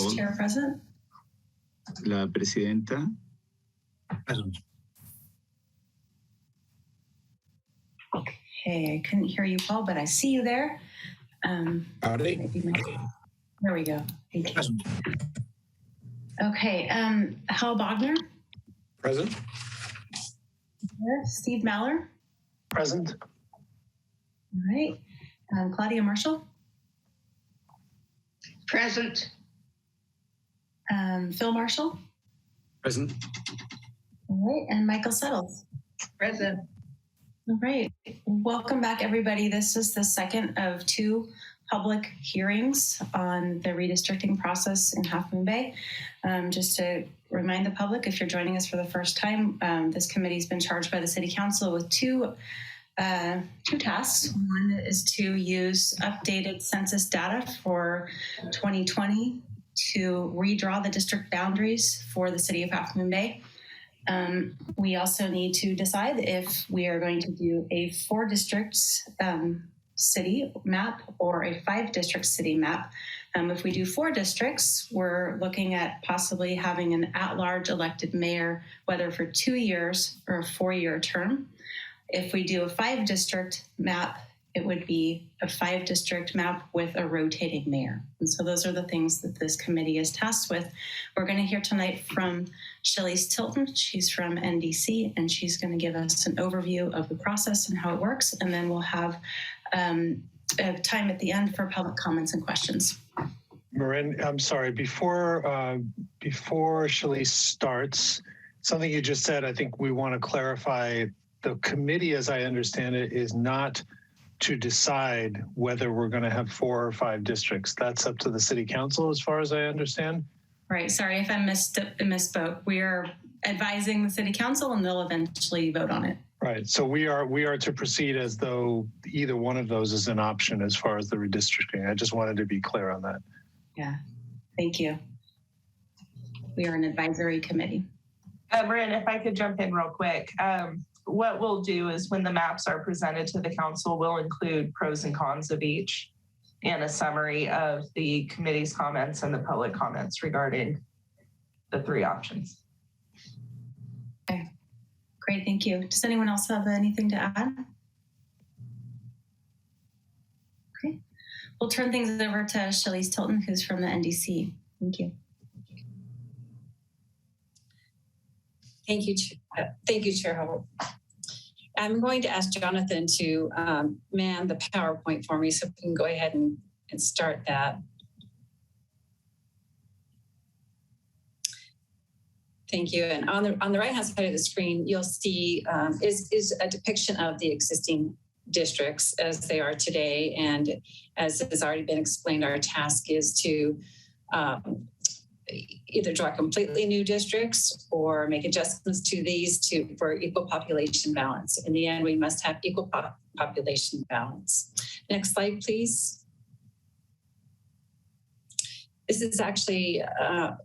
Vice Chair present? La Presidenta. Present. Okay, I couldn't hear you, Paul, but I see you there. Howdy. There we go. Thank you. Present. Okay, Hal Bogner. Present. Steve Maller. Present. All right. Claudia Marshall. Present. Phil Marshall. Present. All right. And Michael Settles. Present. All right. Welcome back, everybody. This is the second of 2 public hearings on the redistricting process in Half Moon Bay. Just to remind the public, if you're joining us for the first time, this committee has been charged by the City Council with two tasks. One is to use updated census data for 2020 to redraw the district boundaries for the city of Half Moon Bay. We also need to decide if we are going to do a 4 districts city map or a 5 district city map. If we do 4 districts, we're looking at possibly having an at-large elected mayor, whether for 2 years or a 4-year term. If we do a 5 district map, it would be a 5 district map with a rotating mayor. And so those are the things that this committee is tasked with. We're going to hear tonight from Shelley's Tilton. She's from NDC, and she's going to give us an overview of the process and how it works. And then we'll have time at the end for public comments and questions. Marin, I'm sorry, before Shelley starts, something you just said, I think we want to clarify. The committee, as I understand it, is not to decide whether we're going to have 4 or 5 districts. That's up to the City Council, as far as I understand. Right. Sorry if I misspoke. We are advising the City Council, and they'll eventually vote on it. Right. So we are to proceed as though either one of those is an option as far as the redistricting. I just wanted to be clear on that. Yeah. Thank you. We are an advisory committee. Marin, if I could jump in real quick. What we'll do is when the maps are presented to the council, we'll include pros and cons of each and a summary of the committee's comments and the public comments regarding the 3 options. Okay, great, thank you. Does anyone else have anything to add? Okay, we'll turn things over to Shelley Tilton, who's from the NDC. Thank you. Thank you, Chair Hubbard. I'm going to ask Jonathan to man the PowerPoint for me so we can go ahead and start that. Thank you. And on the right-hand side of the screen, you'll see is a depiction of the existing districts as they are today. And as has already been explained, our task is to either draw completely new districts or make adjustments to these for equal population balance. In the end, we must have equal population balance. Next slide, please. This is actually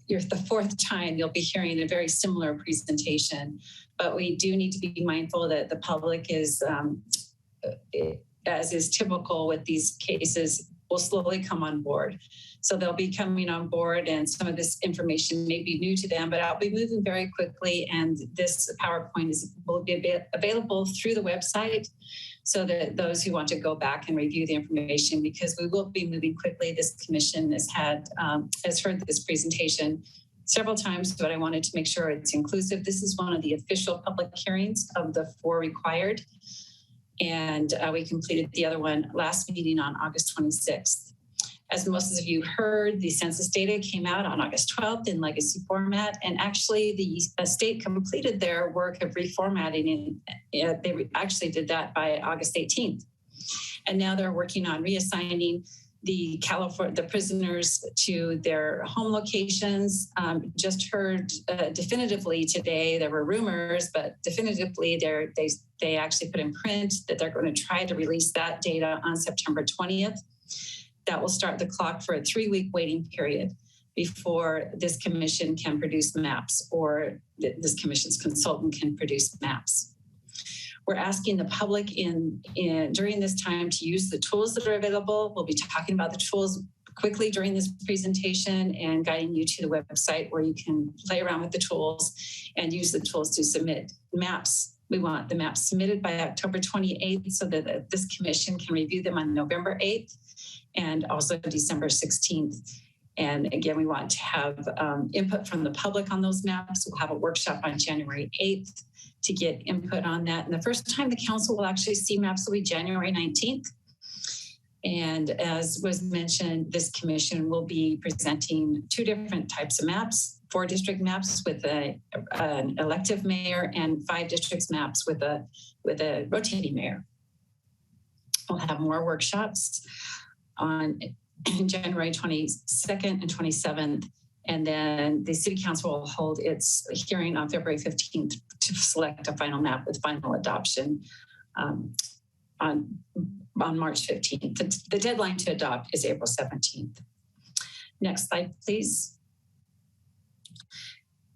the 4th time you'll be hearing a very similar presentation, but we do need to be mindful that the public is, as is typical with these cases, will slowly come on board. So they'll be coming on board, and some of this information may be new to them, but I'll be moving very quickly, and this PowerPoint will be available through the website so that those who want to go back and review the information, because we will be moving quickly. This commission has heard this presentation several times, but I wanted to make sure it's inclusive. This is one of the official public hearings of the 4 required, and we completed the other one last meeting on August 26th. As most of you heard, the census data came out on August 12th in legacy format, and actually the state completed their work of reformatting, and they actually did that by August 18th. And now they're working on reassigning the prisoners to their home locations. Just heard definitively today, there were rumors, but definitively they actually put in print that they're going to try to release that data on September 20th. That will start the clock for a 3-week waiting period before this commission can produce maps, or this commission's consultant can produce maps. We're asking the public during this time to use the tools that are available. We'll be talking about the tools quickly during this presentation and guiding you to the website where you can play around with the tools and use the tools to submit maps. We want the maps submitted by October 28th so that this commission can review them on November 8th and also December 16th. And again, we want to have input from the public on those maps. We'll have a workshop on January 8th to get input on that. And the first time the council will actually see maps will be January 19th. And as was mentioned, this commission will be presenting 2 different types of maps, 4 district maps with an elective mayor and 5 districts maps with a rotating mayor. We'll have more workshops on January 22nd and 27th. And then the City Council will hold its hearing on February 15th to select a final map with final adoption on March 15th. The deadline to adopt is April 17th. Next slide, please.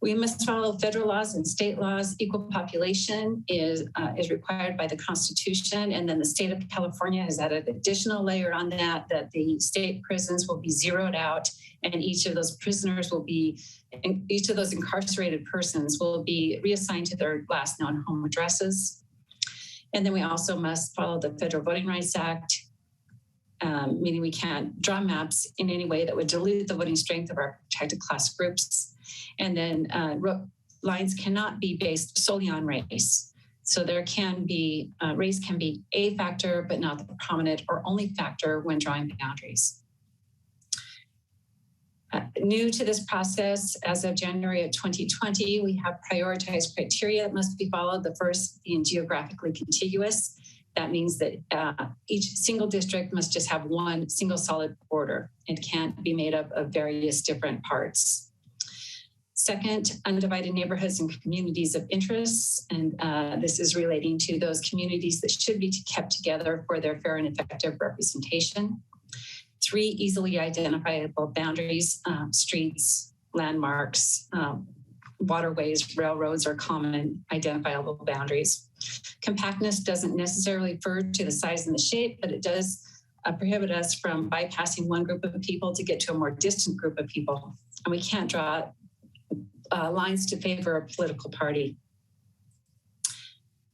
We must follow federal laws and state laws. Equal population is required by the Constitution. And then the state of California has added an additional layer on that the state prisons will be zeroed out and each of those incarcerated persons will be reassigned to their last known home addresses. And then we also must follow the Federal Voting Rights Act, meaning we can't draw maps in any way that would dilute the voting strength of our protected class groups. And then lines cannot be based solely on race. So there can be, race can be a factor, but not the prominent or only factor when drawing boundaries. New to this process, as of January of 2020, we have prioritized criteria that must be followed. The first being geographically contiguous. That means that each single district must just have one single solid border. It can't be made up of various different parts. Second, undivided neighborhoods and communities of interest. And this is relating to those communities that should be kept together for their fair and effective representation. 3, easily identifiable boundaries, streets, landmarks, waterways, railroads are common identifiable boundaries. Compactness doesn't necessarily refer to the size and the shape, but it does prohibit us from bypassing one group of people to get to a more distant group of people. And we can't draw lines to favor a political party.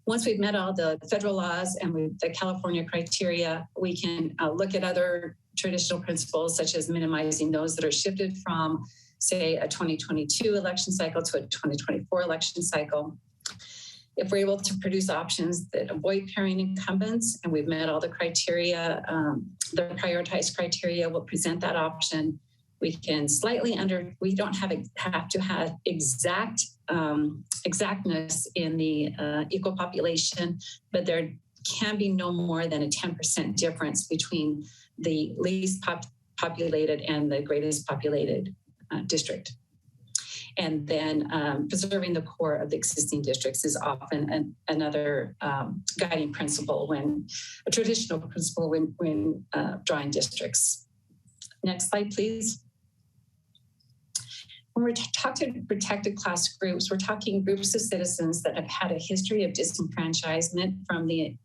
Once we've met all the federal laws and the California criteria, we can look at other traditional principles, such as minimizing those that are shifted from, say, a 2022 election cycle to a 2024 election cycle. If we're able to produce options that avoid pairing incumbents and we've met all the criteria, the prioritized criteria will present that option. We can slightly we don't have to have exactness in the equal population, but there can be no more than a 10% difference between the least populated and the greatest populated district. And then preserving the core of the existing districts is often another guiding principle a traditional principle when drawing districts. Next slide, please. When we're talking protected class groups, we're talking groups of citizens that have had a history of disenfranchisement from the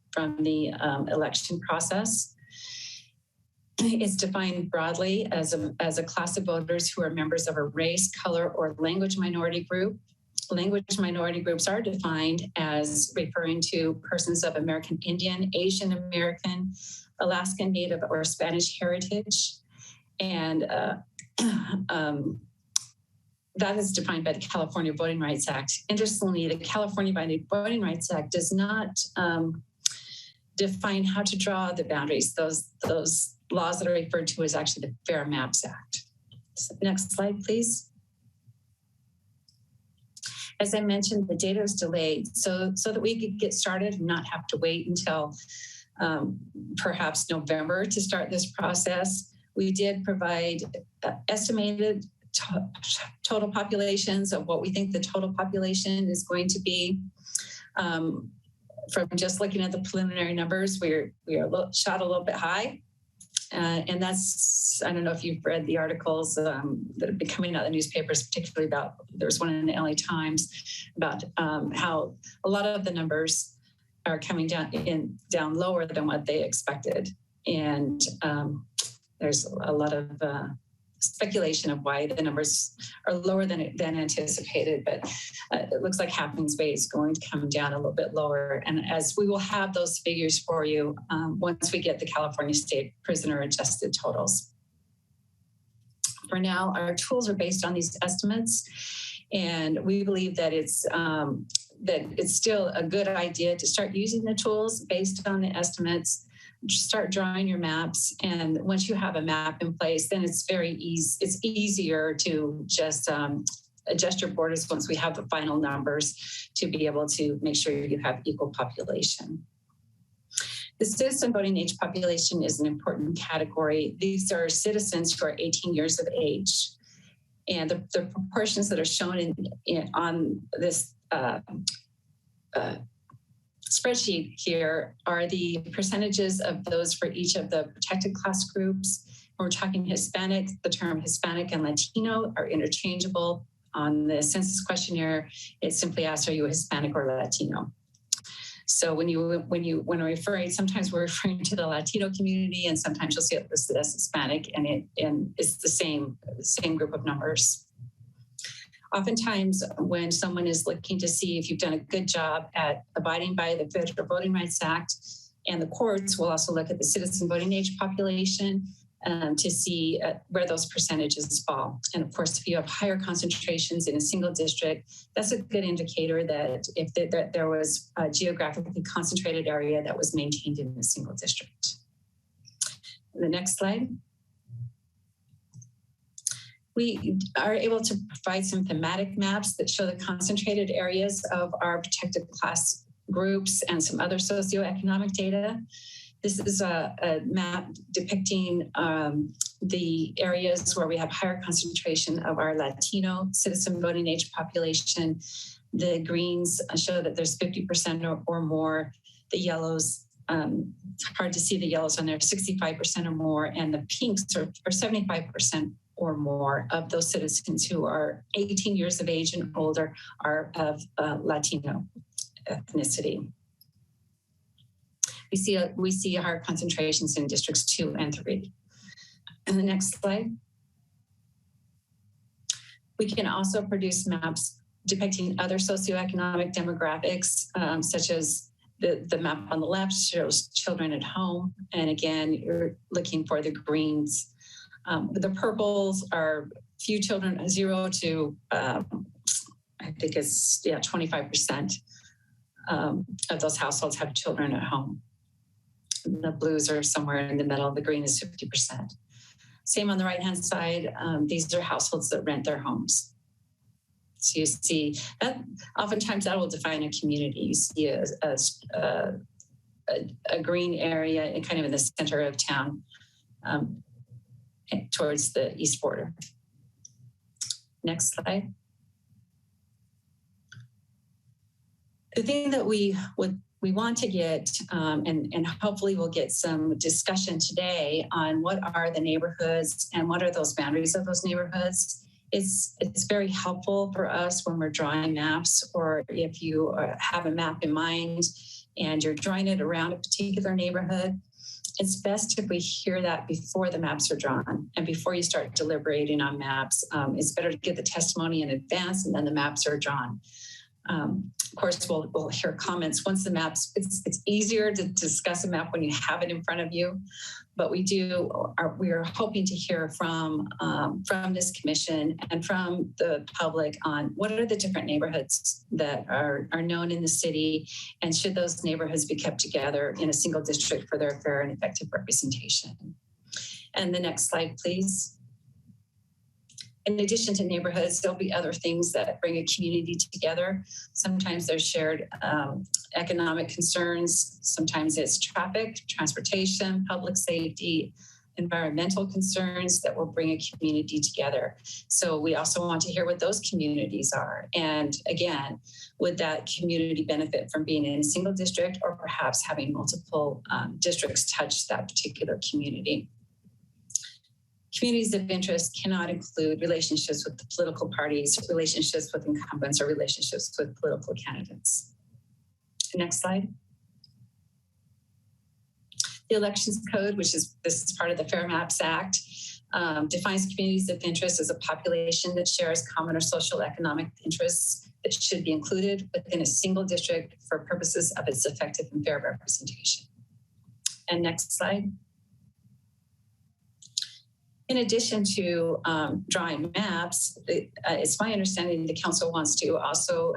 election process. It's defined broadly as a class of voters who are members of a race, color, or language minority group. Language minority groups are defined as referring to persons of American Indian, Asian American, Alaskan Native, or Spanish heritage. And that is defined by the California Voting Rights Act. Interestingly, the California Voting Rights Act does not define how to draw the boundaries. Those laws that are referred to is actually the Fair Maps Act. So next slide, please. As I mentioned, the data is delayed so that we could get started and not have to wait until perhaps November to start this process. We did provide estimated total populations of what we think the total population is going to be. From just looking at the preliminary numbers, we are shot a little bit high. And that's, I don't know if you've read the articles that have been coming out in the newspapers, particularly about, there's one in the LA Times about how a lot of the numbers are coming down lower than what they expected. And there's a lot of speculation of why the numbers are lower than anticipated, but it looks like Half Moon Bay is going to come down a little bit lower. And as we will have those figures for you once we get the California State prisoner adjusted totals. For now, our tools are based on these estimates, and we believe that it's still a good idea to start using the tools based on the estimates. Start drawing your maps, and once you have a map in place, then it's very easy. It's easier to just adjust your borders once we have the final numbers to be able to make sure you have equal population. The citizen voting age population is an important category. These are citizens who are 18 years of age, and the proportions that are shown on this spreadsheet here are the percentages of those for each of the protected class groups. When we're talking Hispanic, the term Hispanic and Latino are interchangeable. On the census questionnaire, it simply asks, are you a Hispanic or Latino? So when we're referring, sometimes we're referring to the Latino community, and sometimes you'll see it listed as Hispanic, and it's the same group of numbers. Oftentimes, when someone is looking to see if you've done a good job at abiding by the Federal Voting Rights Act, and the courts will also look at the citizen voting age population to see where those percentages fall. And of course, if you have higher concentrations in a single district, that's a good indicator that if there was a geographically concentrated area that was maintained in a single district. The next slide. We are able to provide some thematic maps that show the concentrated areas of our protected class groups and some other socioeconomic data. This is a map depicting the areas where we have higher concentration of our Latino citizen voting age population. The greens show that there's 50% or more. The yellows, it's hard to see the yellows on there, 65% or more, and the pinks are 75% or more of those citizens who are 18 years of age and older are of Latino ethnicity. We see higher concentrations in districts 2 and 3. And the next slide. We can also produce maps depicting other socioeconomic demographics, such as the map on the left shows children at home. And again, you're looking for the greens. The purples are few children, 0 to, I think it's 25% of those households have children at home. The blues are somewhere in the middle. The green is 50%. Same on the right-hand side. These are households that rent their homes. So you see that oftentimes that will define a community. You see a green area kind of in the center of town towards the east border. Next slide. The thing that we want to get, and hopefully we'll get some discussion today on what are the neighborhoods and what are those boundaries of those neighborhoods. It's very helpful for us when we're drawing maps, or if you have a map in mind and you're drawing it around a particular neighborhood. It's best if we hear that before the maps are drawn and before you start deliberating on maps. It's better to get the testimony in advance and then the maps are drawn. Of course, we'll hear comments once the maps, it's easier to discuss a map when you have it in front of you, but we are hoping to hear from this commission and from the public on what are the different neighborhoods that are known in the city, and should those neighborhoods be kept together in a single district for their fair and effective representation. And the next slide, please. In addition to neighborhoods, there'll be other things that bring a community together. Sometimes there's shared economic concerns. Sometimes it's traffic, transportation, public safety, environmental concerns that will bring a community together. So we also want to hear what those communities are. And again, would that community benefit from being in a single district, or perhaps having multiple districts touch that particular community? Communities of interest cannot include relationships with the political parties, relationships with incumbents, or relationships with political candidates. Next slide. The Elections Code, this is part of the Fair Maps Act, defines communities of interest as a population that shares common or social economic interests that should be included within a single district for purposes of its effective and fair representation. And next slide. In addition to drawing maps, it's my understanding the council wants to also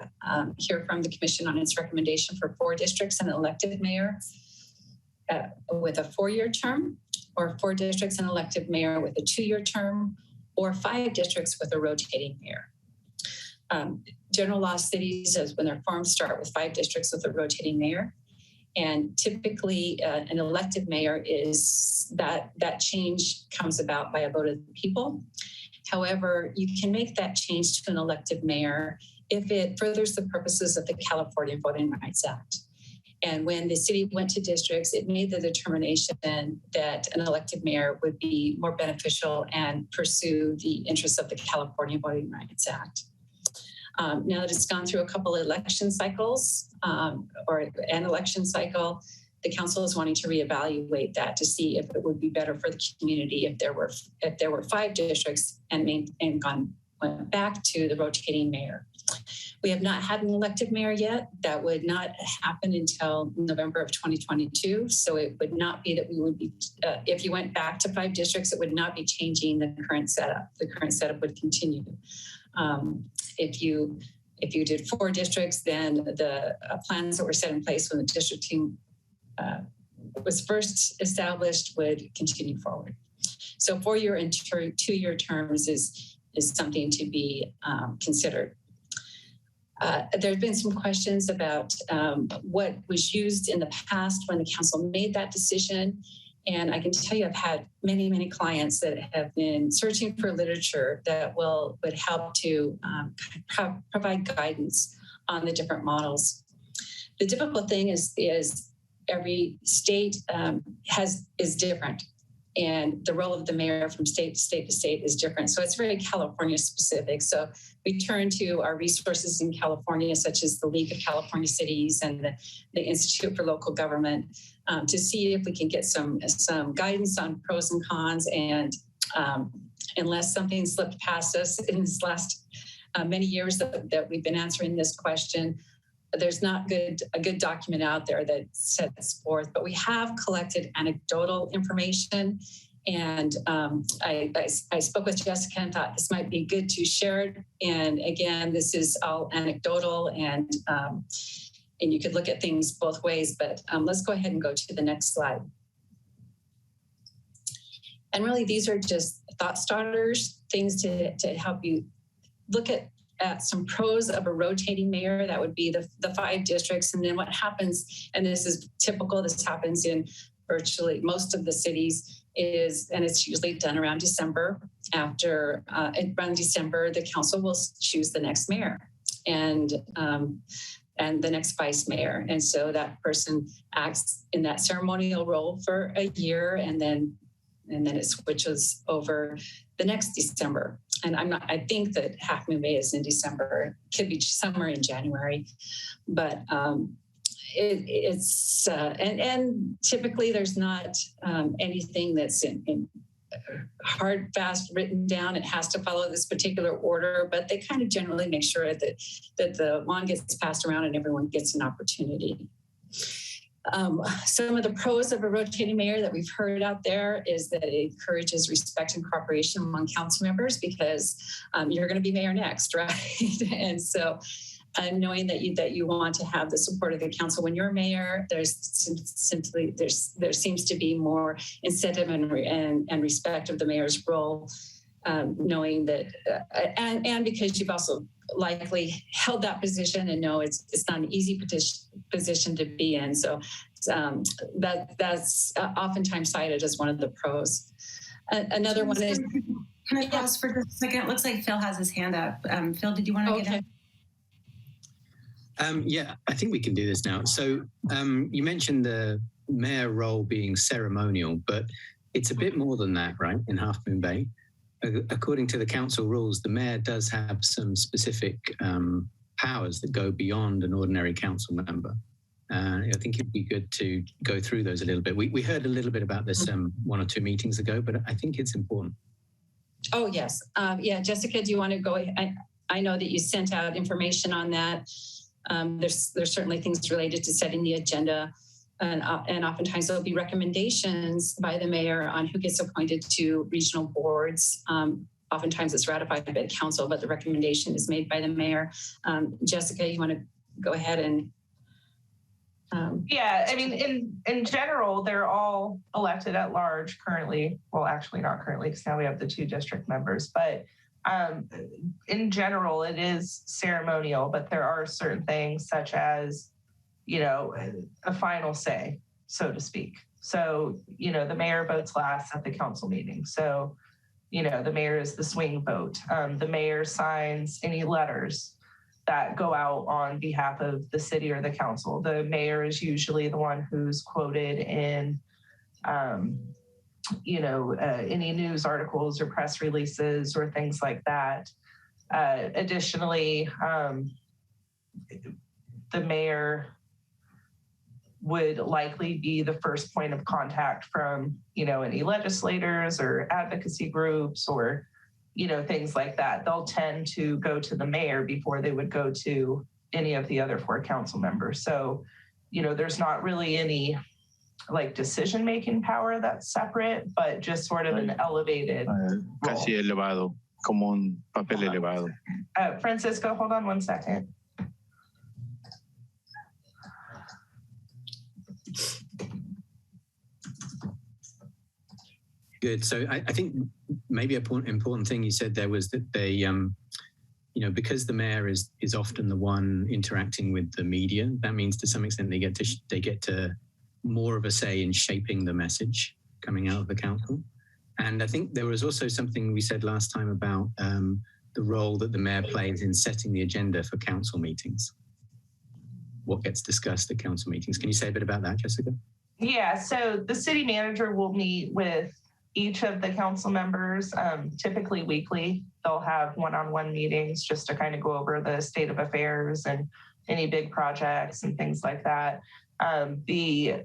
hear from the commission on its recommendation for 4 districts and an elected mayor with a 4-year term, or 4 districts and elected mayor with a 2-year term, or 5 districts with a rotating mayor. General law cities, when they're formed, start with 5 districts with a rotating mayor. And typically an elected mayor is that change comes about by a vote of the people. However, you can make that change to an elected mayor if it furthers the purposes of the California Voting Rights Act. And when the city went to districts, it made the determination that an elected mayor would be more beneficial and pursue the interests of the California Voting Rights Act. Now that it's gone through a couple of election cycles or an election cycle, the council is wanting to reevaluate that to see if it would be better for the community if there were 5 districts and went back to the rotating mayor. We have not had an elected mayor yet. That would not happen until November of 2022. So it would not be that we would be, if you went back to 5 districts, it would not be changing the current setup. The current setup would continue. If you did 4 districts, then the plans that were set in place when the districting was first established would continue forward. So 4-year and 2-year terms is something to be considered. There have been some questions about what was used in the past when the council made that decision. And I can tell you I've had many, many clients that have been searching for literature that would help to provide guidance on the different models. The difficult thing is every state is different. And the role of the mayor from state to state is different. So it's very California specific. So we turn to our resources in California, such as the League of California Cities and the Institute for Local Government, to see if we can get some guidance on pros and cons. And unless something slipped past us in this last many years that we've been answering this question, there's not a good document out there that sets forth, but we have collected anecdotal information. And I spoke with Jessica and thought this might be good to share it. And again, this is all anecdotal and you could look at things both ways, but let's go ahead and go to the next slide. And really, these are just thought starters, things to help you look at some pros of a rotating mayor. That would be the 5 districts. And then what happens, and this is typical, this happens in virtually most of the cities, and it's usually done around December. Around December, the council will choose the next mayor and the next vice mayor. And so that person acts in that ceremonial role for a year, and then it switches over the next December. And I think that Half Moon Bay is in December. It could be somewhere in January, but it's and typically there's not anything that's in hard, fast written down. It has to follow this particular order, but they kind of generally make sure that the wand gets passed around and everyone gets an opportunity. Some of the pros of a rotating mayor that we've heard out there is that it encourages respect and cooperation among council members, because you're going to be mayor next, right? And so knowing that you want to have the support of the council when you're mayor, there seems to be more incentive and respect of the mayor's role, knowing that, and because you've also likely held that position and know it's not an easy position to be in. So that's oftentimes cited as one of the pros. Another one is... Can I pause for just a second? It looks like Phil has his hand up. Phil, did you want to get in? Yeah, I think we can do this now. So you mentioned the mayor role being ceremonial, but it's a bit more than that, right, in Half Moon Bay? According to the council rules, the mayor does have some specific powers that go beyond an ordinary council member. I think it'd be good to go through those a little bit. We heard a little bit about this 1 or 2 meetings ago, but I think it's important. Oh, yes. Yeah, Jessica, do you want to go? I know that you sent out information on that. There's certainly things related to setting the agenda, and oftentimes there'll be recommendations by the mayor on who gets appointed to regional boards. Oftentimes it's ratified by the council, but the recommendation is made by the mayor. Jessica, you want to go ahead and yeah, I mean, in general, they're all elected at large currently. Well, actually not currently, because now we have the 2 district members, but in general, it is ceremonial, but there are certain things such as, you know, a final say, so to speak. So, you know, the mayor votes last at the council meeting. So, you know, the mayor is the swing vote. The mayor signs any letters that go out on behalf of the city or the council. The mayor is usually the one who's quoted in, you know, any news articles or press releases or things like that. Additionally, the mayor would likely be the first point of contact from, you know, any legislators or advocacy groups or, you know, things like that. They'll tend to go to the mayor before they would go to any of the other 4 council members. So, you know, there's not really any like decision-making power that's separate, but just sort of an elevated Casi elevado, como un papel elevado. Francisco, hold on one second. Good. So I think maybe an important thing you said there was that they, you know, because the mayor is often the one interacting with the media, that means to some extent they get to more of a say in shaping the message coming out of the council. And I think there was also something we said last time about the role that the mayor plays in setting the agenda for council meetings. What gets discussed at council meetings? Can you say a bit about that, Jessica? Yeah, so the city manager will meet with each of the council members, typically weekly. They'll have one-on-one meetings just to kind of go over the state of affairs and any big projects and things like that. The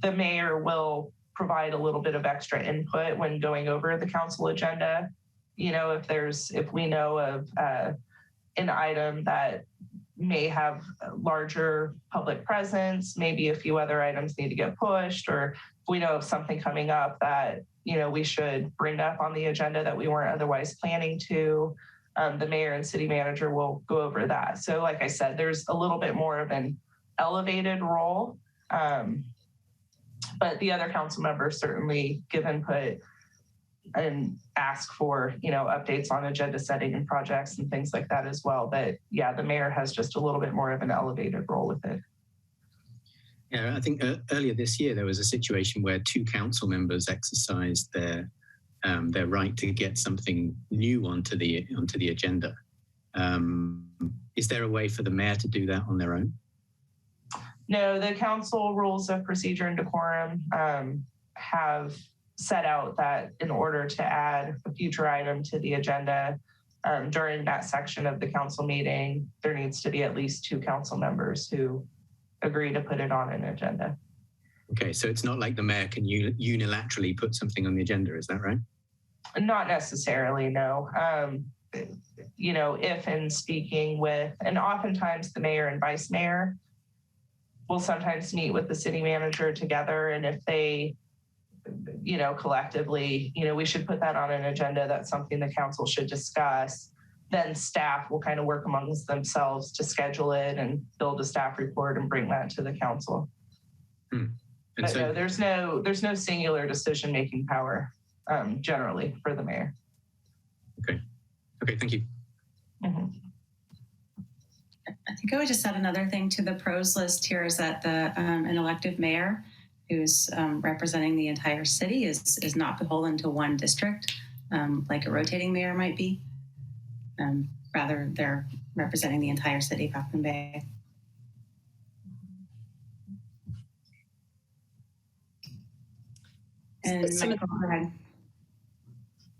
mayor will provide a little bit of extra input when going over the council agenda. You know, if we know of an item that may have a larger public presence, maybe a few other items need to get pushed, or if we know of something coming up that, you know, we should bring up on the agenda that we weren't otherwise planning to, the mayor and city manager will go over that. So like I said, there's a little bit more of an elevated role, but the other council members certainly give input and ask for, you know, updates on agenda setting and projects and things like that as well. But yeah, the mayor has just a little bit more of an elevated role with it. Yeah, I think earlier this year there was a situation where 2 council members exercised their right to get something new onto the agenda. Is there a way for the mayor to do that on their own? No, the council rules of procedure and decorum have set out that in order to add a future item to the agenda during that section of the council meeting, there needs to be at least 2 council members who agree to put it on an agenda. Okay, so it's not like the mayor can unilaterally put something on the agenda, is that right? Not necessarily, no. You know, if in speaking with, and oftentimes the mayor and vice mayor will sometimes meet with the city manager together, and if they, you know, collectively, you know, we should put that on an agenda, that's something the council should discuss, then staff will kind of work amongst themselves to schedule it and build a staff report and bring that to the council. But so, no, there's no singular decision-making power generally for the mayor. Okay, thank you. I think I would just add another thing to the pros list here is that an elective mayor who's representing the entire city is not beholden to one district like a rotating mayor might be. Rather, they're representing the entire city of Half Moon Bay. And Michael, go ahead.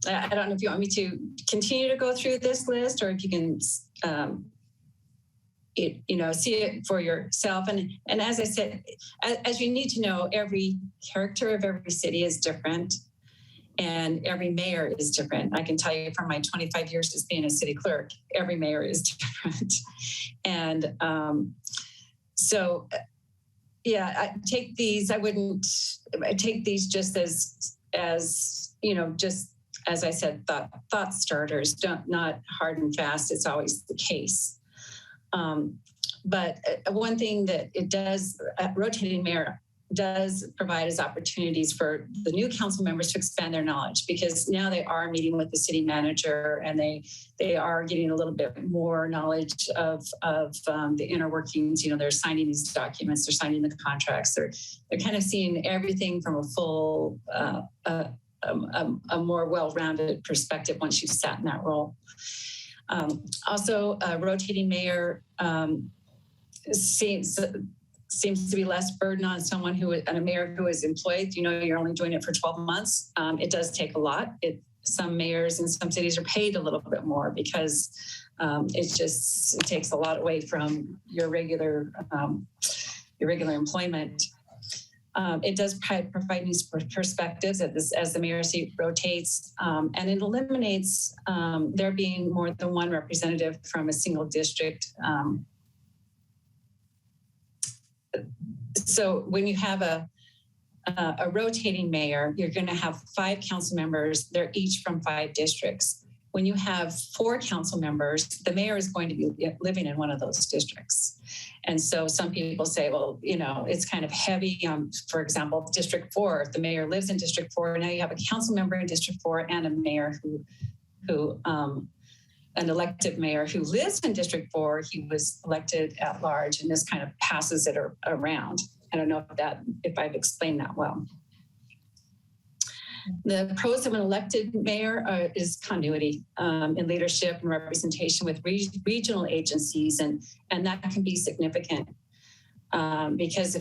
I don't know if you want me to continue to go through this list or if you can, see it for yourself. And as I said, as you need to know, every character of every city is different. And every mayor is different. I can tell you from my 25 years as being a city clerk, every mayor is different. And I take these, I take these just as just as I said, thought starters, not hard and fast. It's always the case. But one thing that it does, rotating mayor does provide us opportunities for the new council members to expand their knowledge, because now they are meeting with the city manager and they are getting a little bit more knowledge of the inner workings. They're signing these documents, they're signing the contracts, they're kind of seeing everything from a full, a more well-rounded perspective once you've sat in that role. Also, a rotating mayor seems to be less burden on someone a mayor who is employed. You're only doing it for 12 months. It does take a lot. Some mayors in some cities are paid a little bit more because it takes a lot away from your regular employment. It does provide new perspectives as the mayor seat rotates, and it eliminates there being more than one representative from a single district. So when you have a rotating mayor, you're going to have 5 council members. They're each from 5 districts. When you have 4 council members, the mayor is going to be living in one of those districts. And so some people say, well, it's kind of heavy. For example, District 4, if the mayor lives in District 4, now you have a council member in District 4 and a mayor who an elected mayor who lives in District 4. He was elected at large, and this kind of passes it around. I don't know if I've explained that well. The pros of an elected mayor is continuity in leadership and representation with regional agencies, and that can be significant because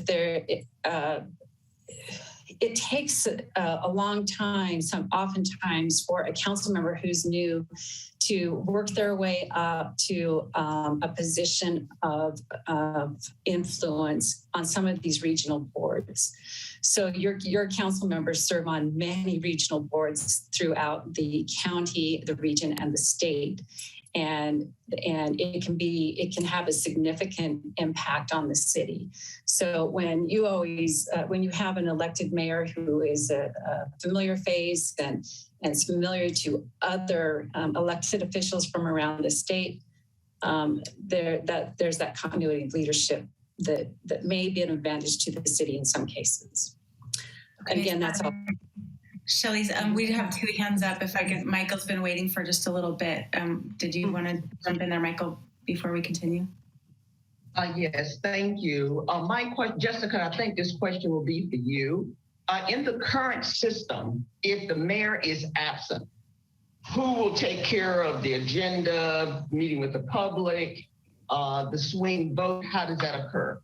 it takes a long time, oftentimes, for a council member who's new to work their way up to a position of influence on some of these regional boards. So your council members serve on many regional boards throughout the county, the region, and the state. And it can have a significant impact on the city. So when you have an elected mayor who is a familiar face and is familiar to other elected officials from around the state, there's that continuity of leadership that may be an advantage to the city in some cases. Okay. Again, that's all. Shelley, we have 2 hands up. If I could, Michael's been waiting for just a little bit. Did you want to jump in there, Michael, before we continue? Yes, thank you. My question, Jessica, I think this question will be for you. In the current system, if the mayor is absent, who will take care of the agenda, meeting with the public, the swing vote? How does that occur?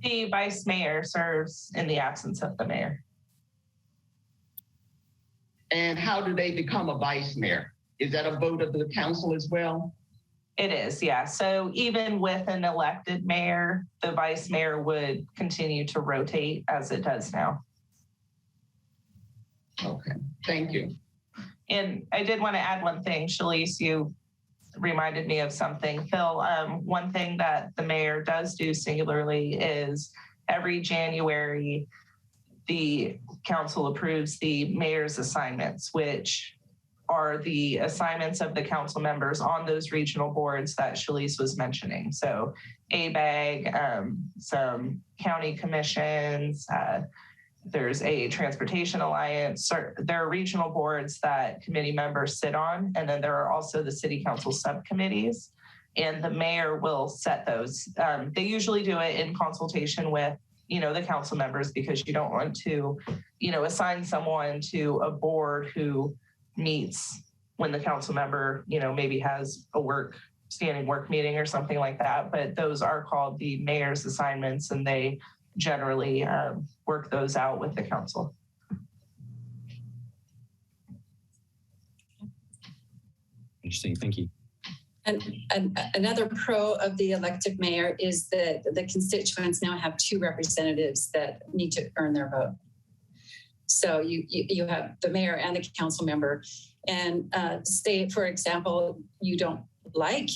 The vice mayor serves in the absence of the mayor. And how do they become a vice mayor? Is that a vote of the council as well? It is, yeah. So even with an elected mayor, the vice mayor would continue to rotate as it does now. Okay, thank you. And I did want to add one thing, Shalice, you reminded me of something. Phil, one thing that the mayor does do singularly is every January, the council approves the mayor's assignments, which are the assignments of the council members on those regional boards that Shalice was mentioning. So ABAG, some county commissions, there's a transportation alliance. There are regional boards that committee members sit on, and then there are also the city council subcommittees, and the mayor will set those. They usually do it in consultation with the council members, because you don't want to, assign someone to a board who meets when the council member, maybe has a standing work meeting or something like that. But those are called the mayor's assignments, and they generally work those out with the council. Interesting, thank you. And another pro of the elected mayor is that the constituents now have 2 representatives that need to earn their vote. So you have the mayor and the council member. And say, for example, you don't like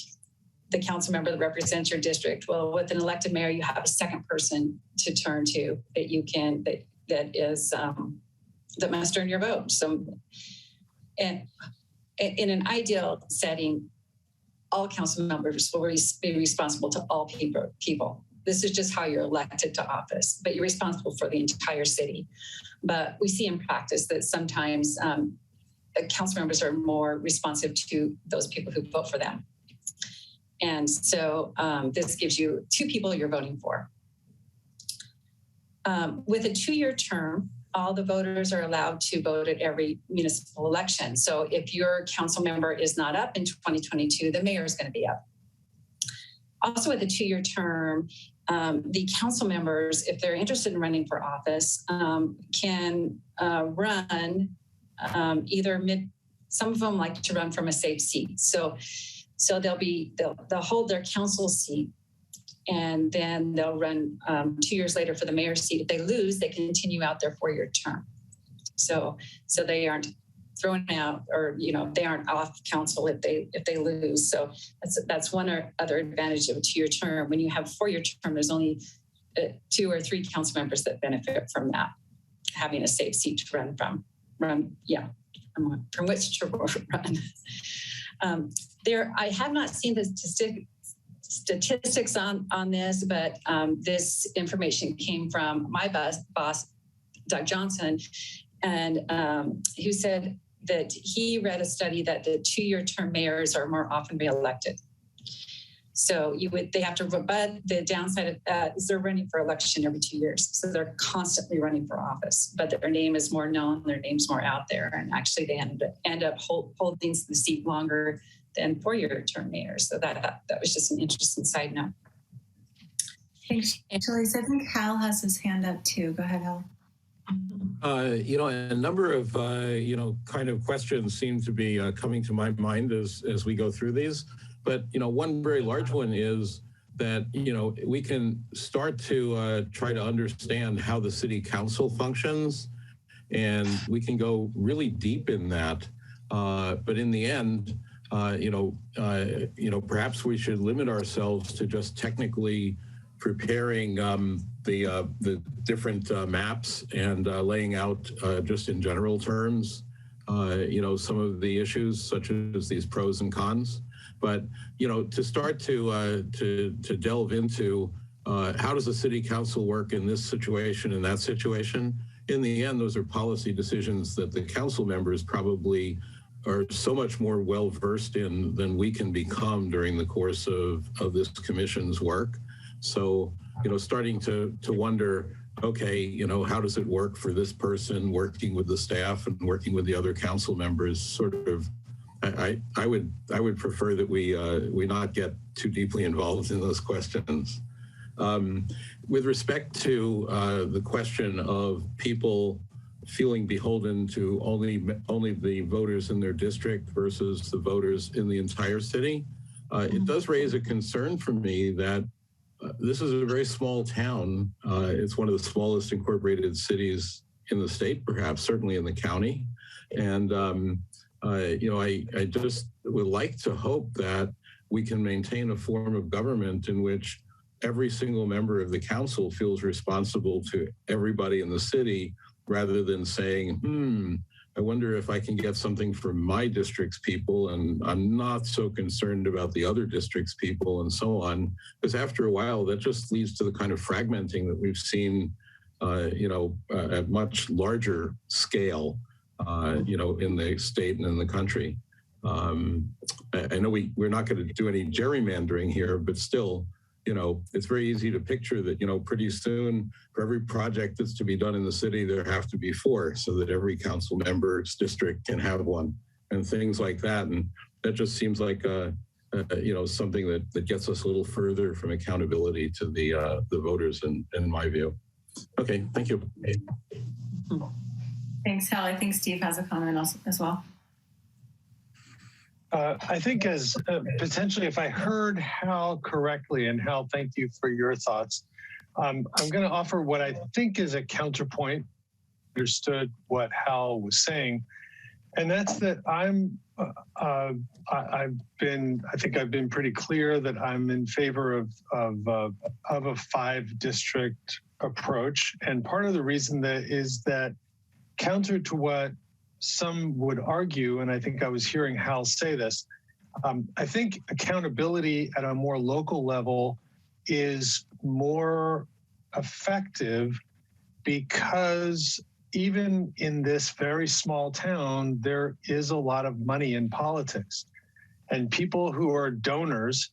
the council member that represents your district. Well, with an elected mayor, you have a second person to turn to that you can, that must earn your vote. So, and in an ideal setting, all council members will be responsible to all people. This is just how you're elected to office, but you're responsible for the entire city. But we see in practice that sometimes council members are more responsive to those people who vote for them. And so this gives you 2 people you're voting for. With a 2-year term, all the voters are allowed to vote at every municipal election. So if your council member is not up in 2022, the mayor is going to be up. Also with a 2-year term, the council members, if they're interested in running for office, can run some of them like to run from a safe seat. So they'll hold their council seat, and then they'll run 2 years later for the mayor's seat. If they lose, they continue out their 4-year term. So they aren't thrown out, or they aren't off council if they lose. So that's one other advantage of a 2-year term. When you have a 4-year term, there's only 2 or 3 council members that benefit from that, having a safe seat to run from which to run. I have not seen the statistics on this, but this information came from my boss, Doug Johnson, and who said that he read a study that the 2-year term mayors are more often reelected. So they have to, but the downside of that is they're running for election every 2 years. So they're constantly running for office, but their name is more known, their name's more out there. And actually they end up holding the seat longer than 4-year term mayors. So that was just an interesting side note. Thanks, Shalice. I think Hal has his hand up too. Go ahead, Hal. A number of, kind of questions seem to be coming to my mind as we go through these. But, one very large one is that, we can start to try to understand how the city council functions, and we can go really deep in that. But in the end, perhaps we should limit ourselves to just technically preparing the different maps and laying out just in general terms, some of the issues such as these pros and cons. But, to start to delve into how does the city council work in this situation and that situation, in the end, those are policy decisions that the council members probably are so much more well-versed in than we can become during the course of this commission's work. So, starting to wonder, okay, how does it work for this person working with the staff and working with the other council members? Sort of, I would prefer that we not get too deeply involved in those questions. With respect to the question of people feeling beholden to only the voters in their district versus the voters in the entire city, it does raise a concern for me that this is a very small town. It's one of the smallest incorporated cities in the state, perhaps, certainly in the county. And, I just would like to hope that we can maintain a form of government in which every single member of the council feels responsible to everybody in the city, rather than saying, I wonder if I can get something from my district's people, and I'm not so concerned about the other district's people, and so on. Because after a while, that just leads to the kind of fragmenting that we've seen, at much larger scale, in the state and in the country. I know we're not going to do any gerrymandering here, but still, it's very easy to picture that, pretty soon for every project that's to be done in the city, there have to be 4 so that every council member's district can have one, and things like that. And that just seems like, something that gets us a little further from accountability to the voters, in my view. Okay, thank you. Thanks, Hal. I think Steve has a comment also, as well. I think as potentially, if I heard Hal correctly, and Hal, thank you for your thoughts. I'm going to offer what I think is a counterpoint. Understood what Hal was saying, and that's that I think I've been pretty clear that I'm in favor of a 5-district approach, and part of the reason that is that counter to what some would argue, and I think I was hearing Hal say this, I think accountability at a more local level is more effective because even in this very small town, there is a lot of money in politics, and people who are donors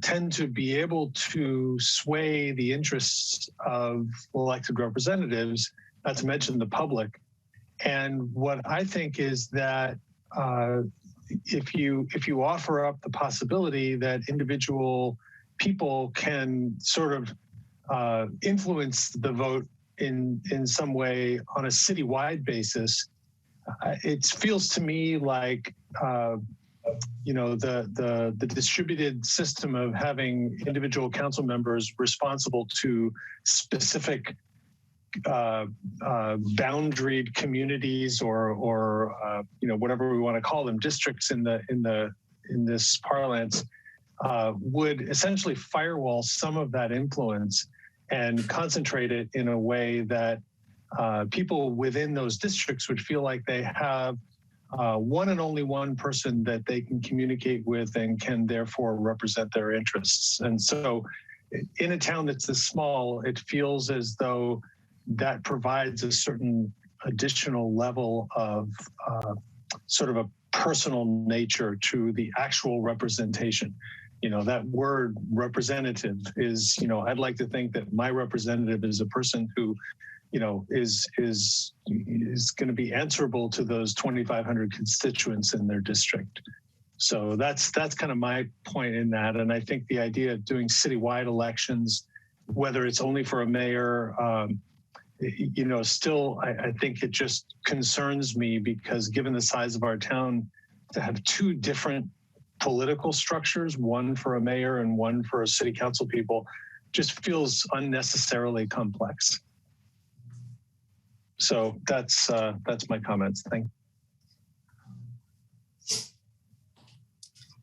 tend to be able to sway the interests of elected representatives, not to mention the public. And what I think is that if you offer up the possibility that individual people can sort of influence the vote in some way on a citywide basis, it feels to me like the distributed system of having individual council members responsible to specific boundaried communities or whatever we want to call them, districts in this parlance, would essentially firewall some of that influence and concentrate it in a way that people within those districts would feel like they have one and only one person that they can communicate with and can therefore represent their interests. And so in a town that's this small, it feels as though that provides a certain additional level of sort of a personal nature to the actual representation. That word representative is, I'd like to think that my representative is a person who, is going to be answerable to those 2,500 constituents in their district. So that's kind of my point in that. And I think the idea of doing citywide elections, whether it's only for a mayor, still, I think it just concerns me because given the size of our town, to have 2 different political structures, one for a mayor and one for a city council people, just feels unnecessarily complex. So that's my comments. Thank you.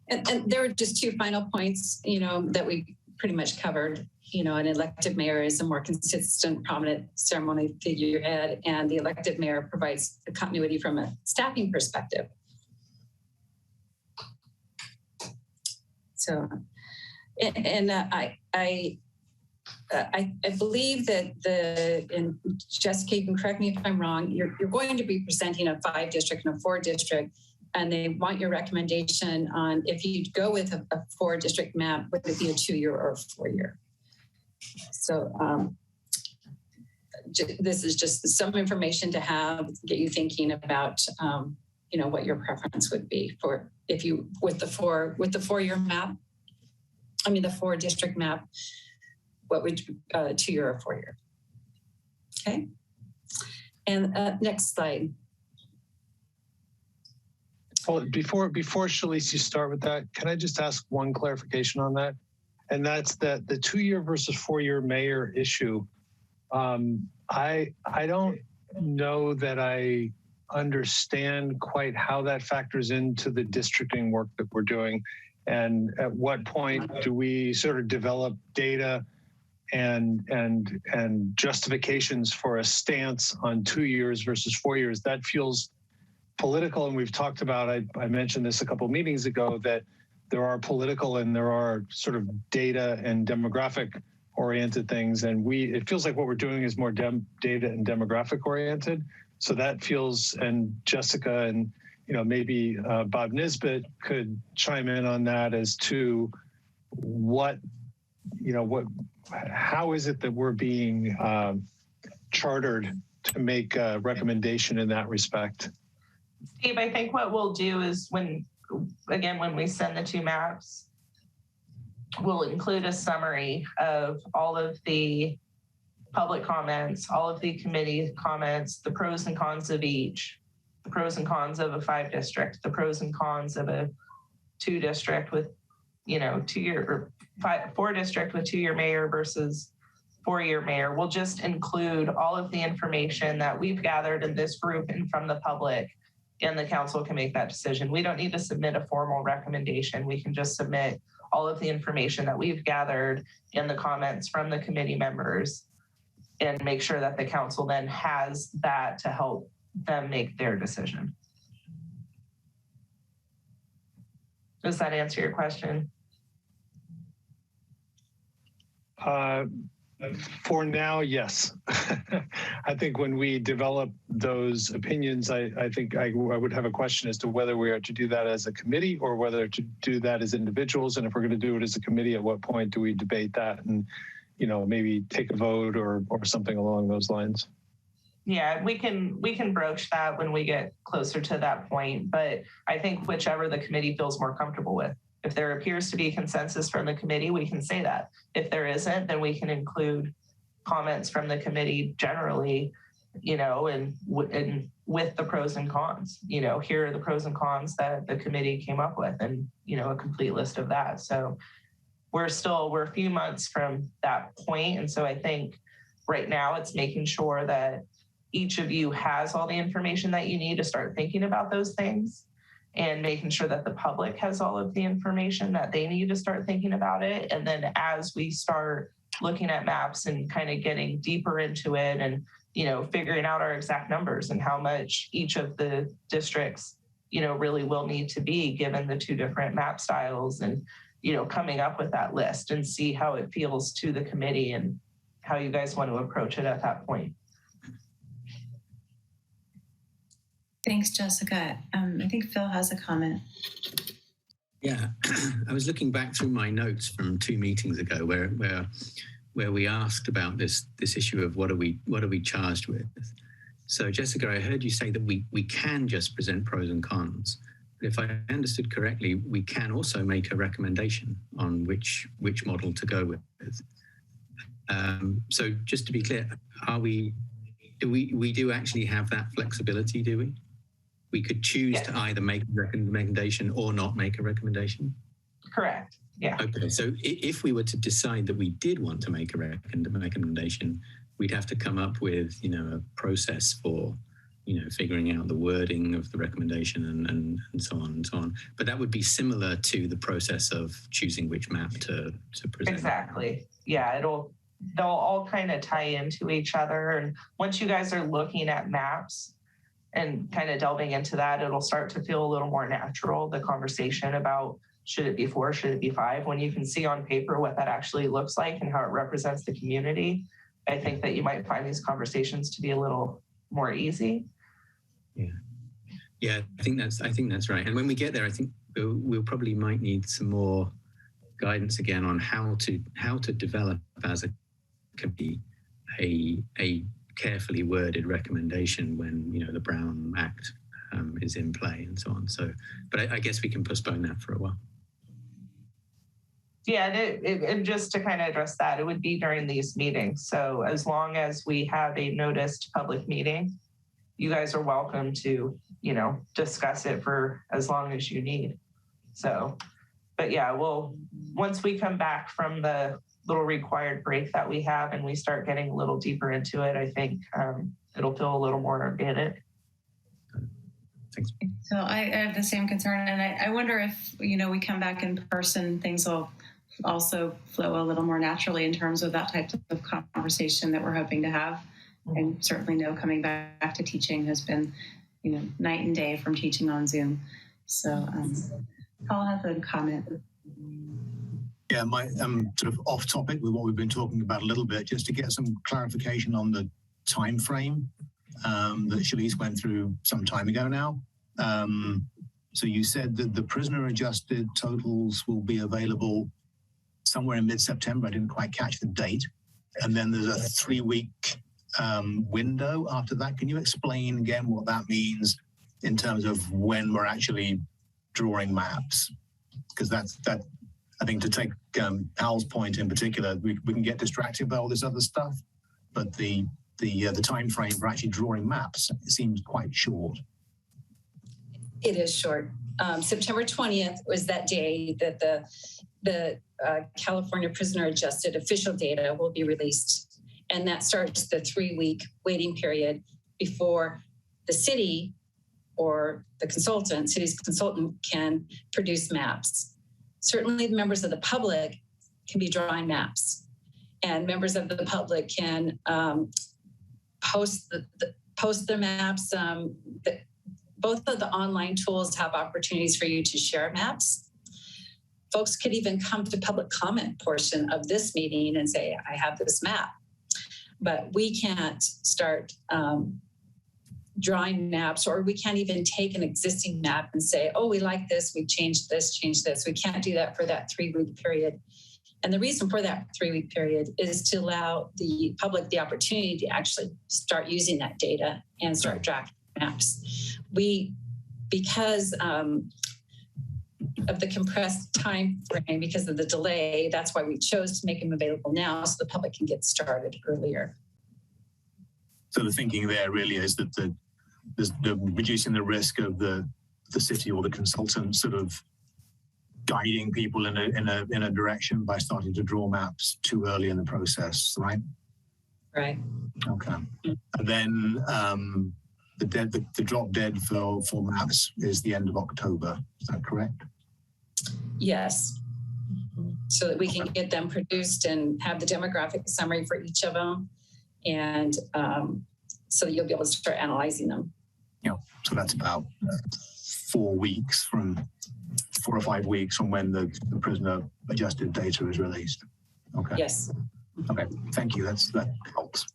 And there are just 2 final points, that we pretty much covered. An elected mayor is a more consistent, prominent ceremonial figurehead, and the elected mayor provides the continuity from a staffing perspective. So, and I believe that and Jessica, you can correct me if I'm wrong, you're going to be presenting a 5-district and a 4-district, and they want your recommendation on if you go with a 4-district map, would it be a 2-year or a 4-year? So this is just some information to have, get you thinking about, what your preference would be for if you with the 4-year map. I mean, the 4-district map. What would 2-year or 4-year? Okay. And next slide. Well, before Shalise, you start with that, can I just ask one clarification on that? And that's that the 2-year versus 4-year mayor issue. I don't know that I understand quite how that factors into the districting work that we're doing. And at what point do we sort of develop data and justifications for a stance on 2 years versus 4 years? That feels political, and we've talked about, I mentioned this a couple of meetings ago, that there are political and there are sort of data and demographic oriented things, and it feels like what we're doing is more data and demographic oriented. So that feels, and Jessica and maybe Bob Nisbet could chime in on that as to how is it that we're being chartered to make a recommendation in that respect? Steve, I think what we'll do is when we send the 2 maps, we'll include a summary of all of the public comments, all of the committee comments, the pros and cons of each, the pros and cons of a 5-district, the pros and cons of a 2-district with, 2-year or 4-district with 2-year mayor versus 4-year mayor. We'll just include all of the information that we've gathered in this group and from the public, and the council can make that decision. We don't need to submit a formal recommendation. We can just submit all of the information that we've gathered in the comments from the committee members and make sure that the council then has that to help them make their decision. Does that answer your question? For now, yes. I think when we develop those opinions, I think I would have a question as to whether we are to do that as a committee or whether to do that as individuals. And if we're going to do it as a committee, at what point do we debate that and, maybe take a vote or something along those lines? Yeah, we can broach that when we get closer to that point, but I think whichever the committee feels more comfortable with. If there appears to be consensus from the committee, we can say that. If there isn't, then we can include comments from the committee generally, and with the pros and cons. Here are the pros and cons that the committee came up with, and a complete list of that. So we're a few months from that point, and so I think right now it's making sure that each of you has all the information that you need to start thinking about those things, and making sure that the public has all of the information that they need to start thinking about it. And then as we start looking at maps and kind of getting deeper into it and, figuring out our exact numbers and how much each of the districts, really will need to be given the 2 different map styles, and, coming up with that list and see how it feels to the committee and how you guys want to approach it at that point. Thanks, Jessica. I think Phil has a comment. Yeah, I was looking back through my notes from 2 meetings ago where we asked about this issue of what are we charged with. So Jessica, I heard you say that we can just present pros and cons. But if I understood correctly, we can also make a recommendation on which model to go with. So just to be clear, do we actually have that flexibility, do we? We could choose to either make a recommendation or not make a recommendation? Correct. Yeah. Okay. So if we were to decide that we did want to make a recommendation, we'd have to come up with, a process for, figuring out the wording of the recommendation and so on and so on. But that would be similar to the process of choosing which map to present. Exactly. Yeah. They'll all kind of tie into each other. And once you guys are looking at maps and kind of delving into that, it'll start to feel a little more natural, the conversation about should it be 4, should it be 5, when you can see on paper what that actually looks like and how it represents the community. I think that you might find these conversations to be a little more easy. Yeah, I think that's right. And when we get there, I think we'll probably might need some more guidance again on how to develop as a committee a carefully worded recommendation when the Brown Act is in play and so on. So, but I guess we can postpone that for a while. Yeah, and just to kind of address that, it would be during these meetings. So as long as we have a noticed public meeting, you guys are welcome to, discuss it for as long as you need. So, but yeah, once we come back from the little required break that we have and we start getting a little deeper into it, I think it'll feel a little more organic. Thanks. So I have the same concern, and I wonder if, we come back in person, things will also flow a little more naturally in terms of that type of conversation that we're hoping to have. I certainly know coming back to teaching has been, night and day from teaching on Zoom. So Paul has a comment. Yeah, my sort of off topic with what we've been talking about a little bit, just to get some clarification on the time frame that Shalise went through some time ago now. So you said that the prisoner adjusted totals will be available somewhere in mid-September. I didn't quite catch the date. And then there's a 3-week window after that. Can you explain again what that means in terms of when we're actually drawing maps? Because that I think, to take Al's point in particular, we can get distracted by all this other stuff, but the time frame for actually drawing maps seems quite short. It is short. September 20th was that day that the California prisoner adjusted official data will be released. And that starts the 3-week waiting period before the city or the city's consultant can produce maps. Certainly the members of the public can be drawing maps, and members of the public can post their maps. Both of the online tools have opportunities for you to share maps. Folks could even come to public comment portion of this meeting and say, I have this map. But we can't start drawing maps, or we can't even take an existing map and say, oh, we like this, we changed this, change this. We can't do that for that 3-week period. And the reason for that 3-week period is to allow the public the opportunity to actually start using that data and start drafting maps. Because of the compressed time frame, because of the delay, that's why we chose to make them available now so the public can get started earlier. So the thinking there really is that the reducing the risk of the city or the consultant sort of guiding people in a direction by starting to draw maps too early in the process, right? Right. Okay. And then the drop dead for maps is the end of October. Is that correct? Yes. So that we can get them produced and have the demographic summary for each of them, and so that you'll be able to start analyzing them. Yeah. So that's about 4 or 5 weeks from when the prisoner adjusted data is released. Okay. Yes. Okay. Thank you. That helps.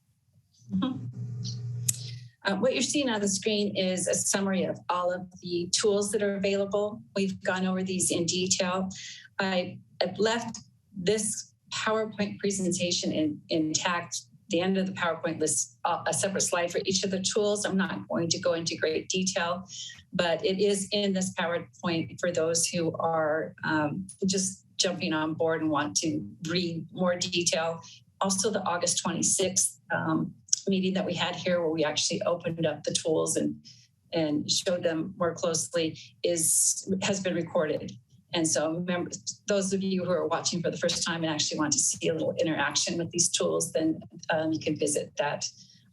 Mm-hmm. What you're seeing on the screen is a summary of all of the tools that are available. We've gone over these in detail. I've left this PowerPoint presentation intact. The end of the PowerPoint lists a separate slide for each of the tools. I'm not going to go into great detail, but it is in this PowerPoint for those who are just jumping on board and want to read more detail. Also, the August 26th meeting that we had here, where we actually opened up the tools and showed them more closely, has been recorded. And so remember, those of you who are watching for the first time and actually want to see a little interaction with these tools, then you can visit that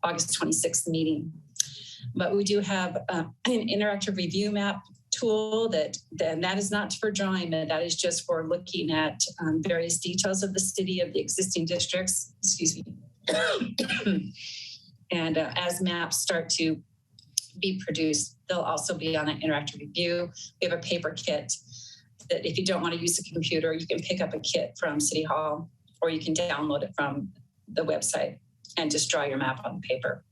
August 26th meeting. But we do have an interactive review map tool that is not for drawing, but that is just for looking at various details of the city, of the existing districts, excuse me. And as maps start to be produced, they'll also be on an interactive review. We have a paper kit that if you don't want to use a computer, you can pick up a kit from City Hall, or you can download it from the website and just draw your map on paper.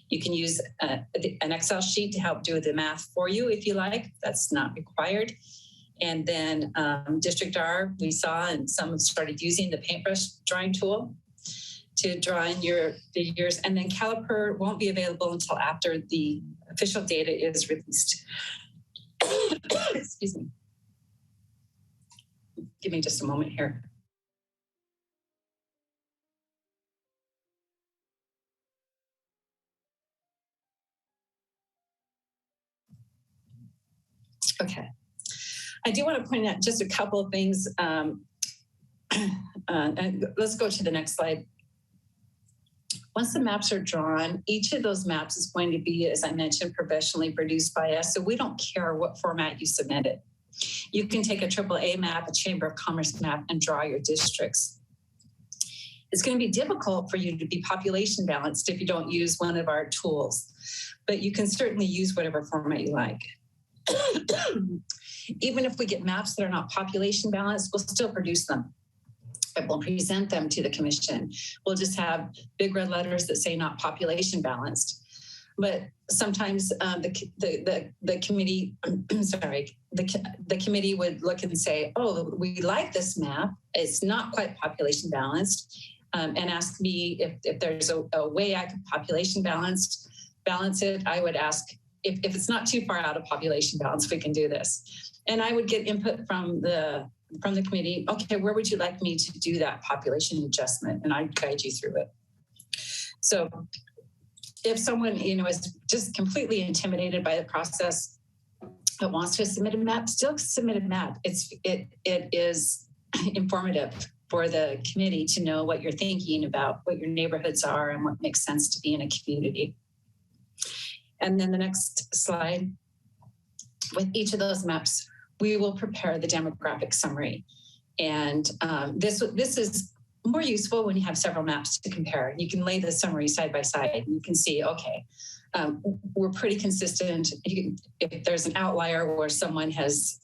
You can use an Excel sheet to help do the math for you if you like. That's not required. And then District R, we saw, and some have started using the paintbrush drawing tool to draw in your figures. And then Caliper won't be available until after the official data is released. Excuse me. Give me just a moment here. Okay. I do want to point out just a couple of things. And let's go to the next slide. Once the maps are drawn, each of those maps is going to be, as I mentioned, professionally produced by us. So we don't care what format you submit it. You can take a AAA map, a Chamber of Commerce map, and draw your districts. It's going to be difficult for you to be population balanced if you don't use one of our tools, but you can certainly use whatever format you like. Even if we get maps that are not population balanced, we'll still produce them. And we'll present them to the commission. We'll just have big red letters that say not population balanced. But sometimes the committee, the committee would look and say, oh, we like this map. It's not quite population balanced, and ask me if there's a way I could population balance it. I would ask if it's not too far out of population balance, we can do this. And I would get input from the committee. Okay, where would you like me to do that population adjustment? And I'd guide you through it. So if someone, is just completely intimidated by the process, that wants to submit a map, still submit a map. It is informative for the committee to know what you're thinking about, what your neighborhoods are, and what makes sense to be in a community. And then the next slide, with each of those maps, we will prepare the demographic summary. And this is more useful when you have several maps to compare. You can lay the summary side by side and you can see, okay, we're pretty consistent. If there's an outlier where someone has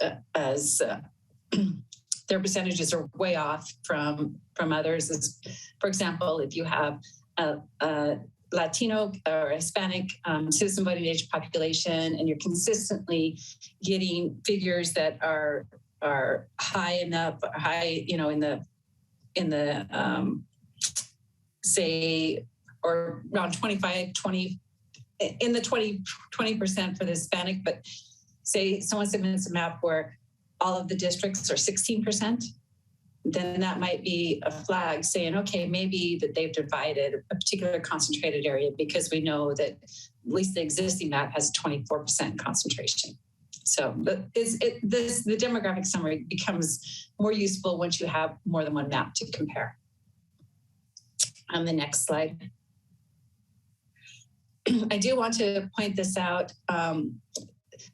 their percentages are way off from others. For example, if you have a Latino or Hispanic citizen voting age population, and you're consistently getting figures that are high enough, in the say, or around 20, in the 20% for the Hispanic, but say someone submits a map where all of the districts are 16%, then that might be a flag saying, okay, maybe that they've divided a particular concentrated area, because we know that at least the existing map has 24% concentration. So the demographic summary becomes more useful once you have more than one map to compare. On the next slide. I do want to point this out.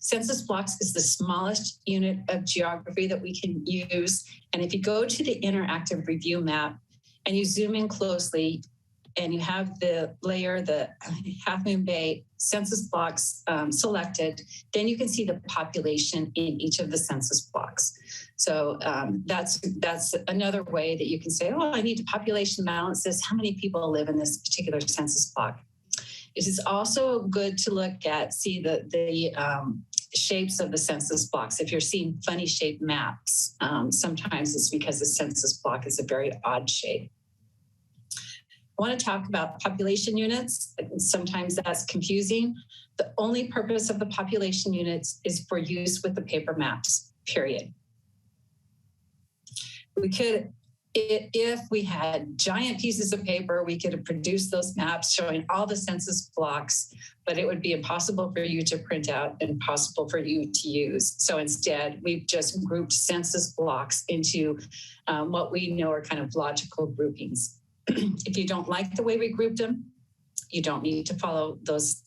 Census Blocks is the smallest unit of geography that we can use. And if you go to the interactive review map and you zoom in closely and you have the layer, the Half Moon Bay Census Blocks selected, then you can see the population in each of the census blocks. So that's another way that you can say, oh, I need a population analysis. How many people live in this particular census block? It is also good to look at, see the shapes of the census blocks. If you're seeing funny shaped maps, sometimes it's because the census block is a very odd shape. I want to talk about population units. Sometimes that's confusing. The only purpose of the population units is for use with the paper maps, period. We could, if we had giant pieces of paper, we could have produced those maps showing all the census blocks, but it would be impossible for you to print out and impossible for you to use. So instead, we've just grouped census blocks into what we know are kind of logical groupings. If you don't like the way we grouped them, you don't need to follow those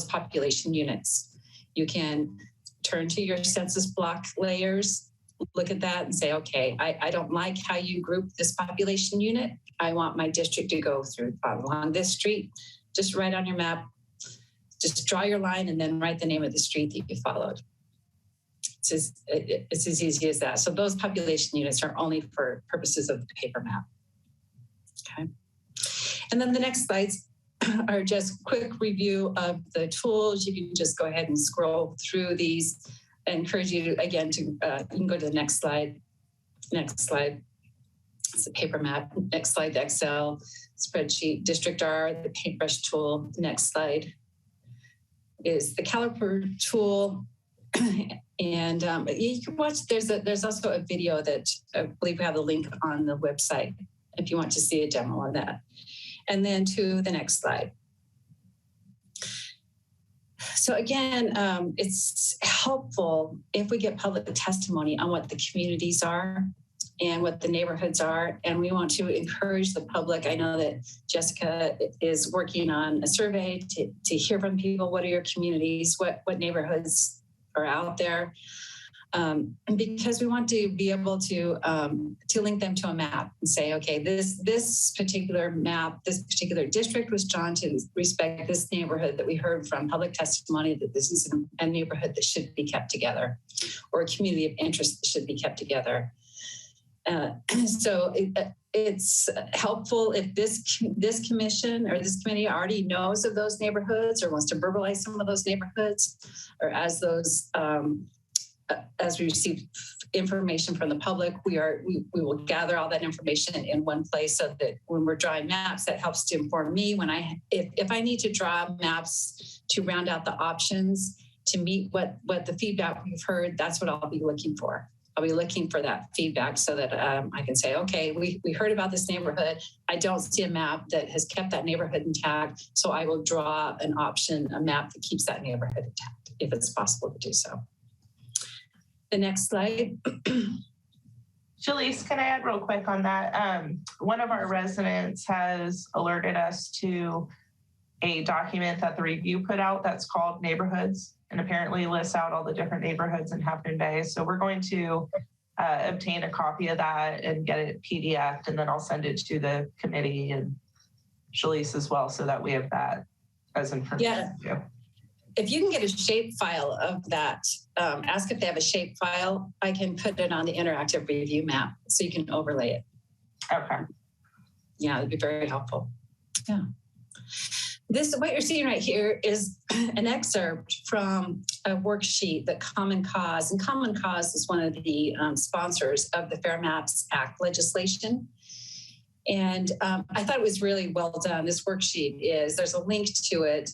population units. You can turn to your census block layers, look at that and say, okay, I don't like how you group this population unit. I want my district to go through along this street. Just write on your map, just draw your line and then write the name of the street that you followed. It's as easy as that. So those population units are only for purposes of the paper map. Okay. And then the next slides are just quick review of the tools. You can just go ahead and scroll through these. I encourage you to, again, you can go to the next slide. Next slide. It's a paper map. Next slide, the Excel spreadsheet, District R, the paintbrush tool. Next slide is the caliper tool. And you can watch, there's also a video that I believe we have a link on the website if you want to see a demo of that. And then to the next slide. So again, it's helpful if we get public testimony on what the communities are and what the neighborhoods are. And we want to encourage the public. I know that Jessica is working on a survey to hear from people. What are your communities? What neighborhoods are out there? Because we want to be able to link them to a map and say, okay, this particular map, this particular district was drawn to respect this neighborhood that we heard from public testimony that this is a neighborhood that should be kept together, or a community of interest that should be kept together. So it's helpful if this commission or this committee already knows of those neighborhoods or wants to verbalize some of those neighborhoods, or as those as we receive information from the public, we will gather all that information in one place, so that when we're drawing maps, that helps to inform me when if I need to draw maps to round out the options to meet what the feedback we've heard, that's what I'll be looking for. I'll be looking for that feedback so that I can say, okay, we heard about this neighborhood. I don't see a map that has kept that neighborhood intact, so I will draw an option, a map that keeps that neighborhood intact if it's possible to do so. The next slide. Shalise, can I add real quick on that? One of our residents has alerted us to a document that the review put out that's called Neighborhoods, and apparently lists out all the different neighborhoods in Half Moon Bay. So we're going to obtain a copy of that and get it PDF'd, and then I'll send it to the committee and Shalise as well, so that we have that as information. Yeah. If you can get a shape file of that, ask if they have a shape file. I can put it on the interactive review map so you can overlay it. Okay. Yeah, it'd be very helpful. Yeah. This, what you're seeing right here is an excerpt from a worksheet that Common Cause, and Common Cause is one of the sponsors of the Fair Maps Act legislation. And I thought it was really well done. This worksheet there's a link to it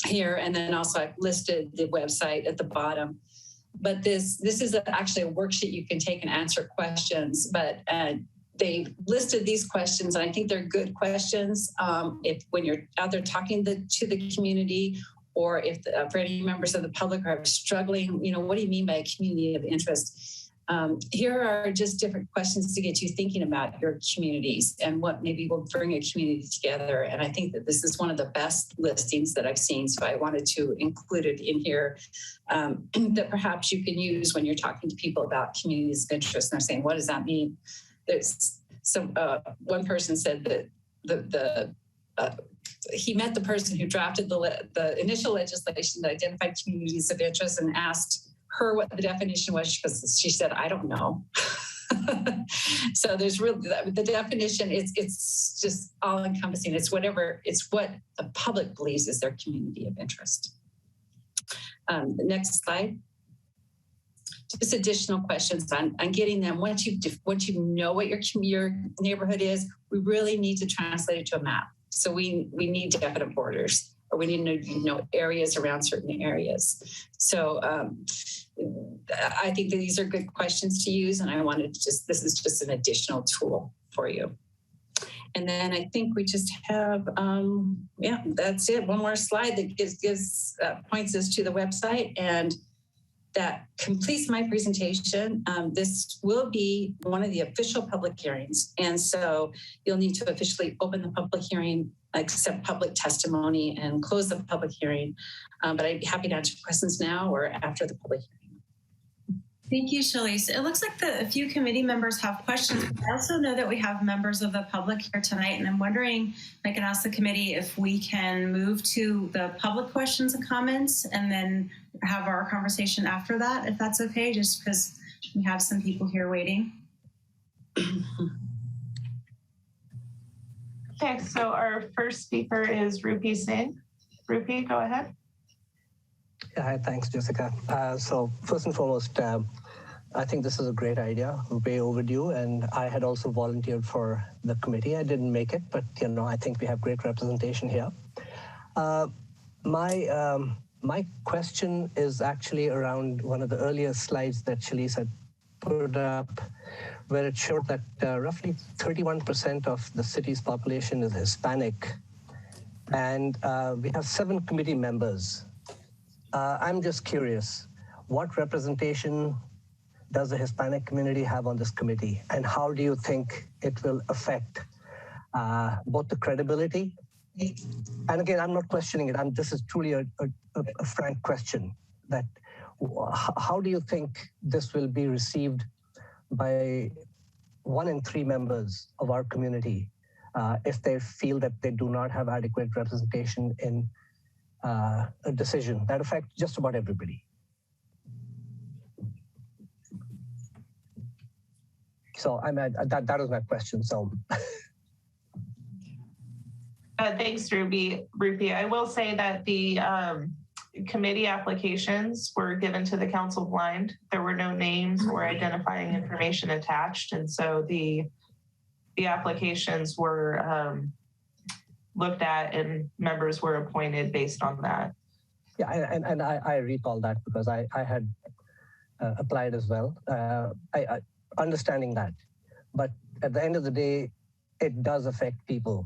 here, and then also I've listed the website at the bottom. But this is actually a worksheet you can take and answer questions, but they listed these questions, and I think they're good questions. If when you're out there talking to the community, or if for any members of the public are struggling, what do you mean by a community of interest? Here are just different questions to get you thinking about your communities and what maybe will bring a community together. And I think that this is one of the best listings that I've seen. So I wanted to include it in here that perhaps you can use when you're talking to people about communities of interest. And they're saying, what does that mean? There's one person said that he met the person who drafted the initial legislation that identified communities of interest and asked her what the definition was, because she said, I don't know. So there's really the definition. It's just all encompassing. It's what the public believes is their community of interest. The next slide. Just additional questions on getting them. Once you know what your neighborhood is, we really need to translate it to a map. So we need definite borders, or we need to know areas around certain areas. So I think that these are good questions to use, and I wanted to this is just an additional tool for you. And then I think we just have, that's it. One more slide that gives points us to the website, and that completes my presentation. This will be one of the official public hearings. And so you'll need to officially open the public hearing, accept public testimony, and close the public hearing. But I'd be happy to answer questions now or after the public hearing. Thank you, Shalise. It looks like a few committee members have questions. I also know that we have members of the public here tonight, and I'm wondering if I can ask the committee if we can move to the public questions and comments and then have our conversation after that, if that's okay, just because we have some people here waiting. Okay, so our first speaker is Rupi Singh. Rupi, go ahead. Hi, thanks, Jessica. So first and foremost, I think this is a great idea, way overdue, and I had also volunteered for the committee. I didn't make it, but I think we have great representation here. My question is actually around one of the earlier slides that Shalise had put up, where it showed that roughly 31% of the city's population is Hispanic, and we have 7 committee members. I'm just curious, what representation does the Hispanic community have on this committee, and how do you think it will affect both the credibility? And again, I'm not questioning it. This is truly a frank question. That how do you think this will be received by 1 in 3 members of our community if they feel that they do not have adequate representation in a decision that affects just about everybody? So that was my question. So. Thanks, Rupi. I will say that the committee applications were given to the council blind. There were no names or identifying information attached, and so the applications were looked at and members were appointed based on that. Yeah, and I recall that because I had applied as well. I understanding that, but at the end of the day, it does affect people.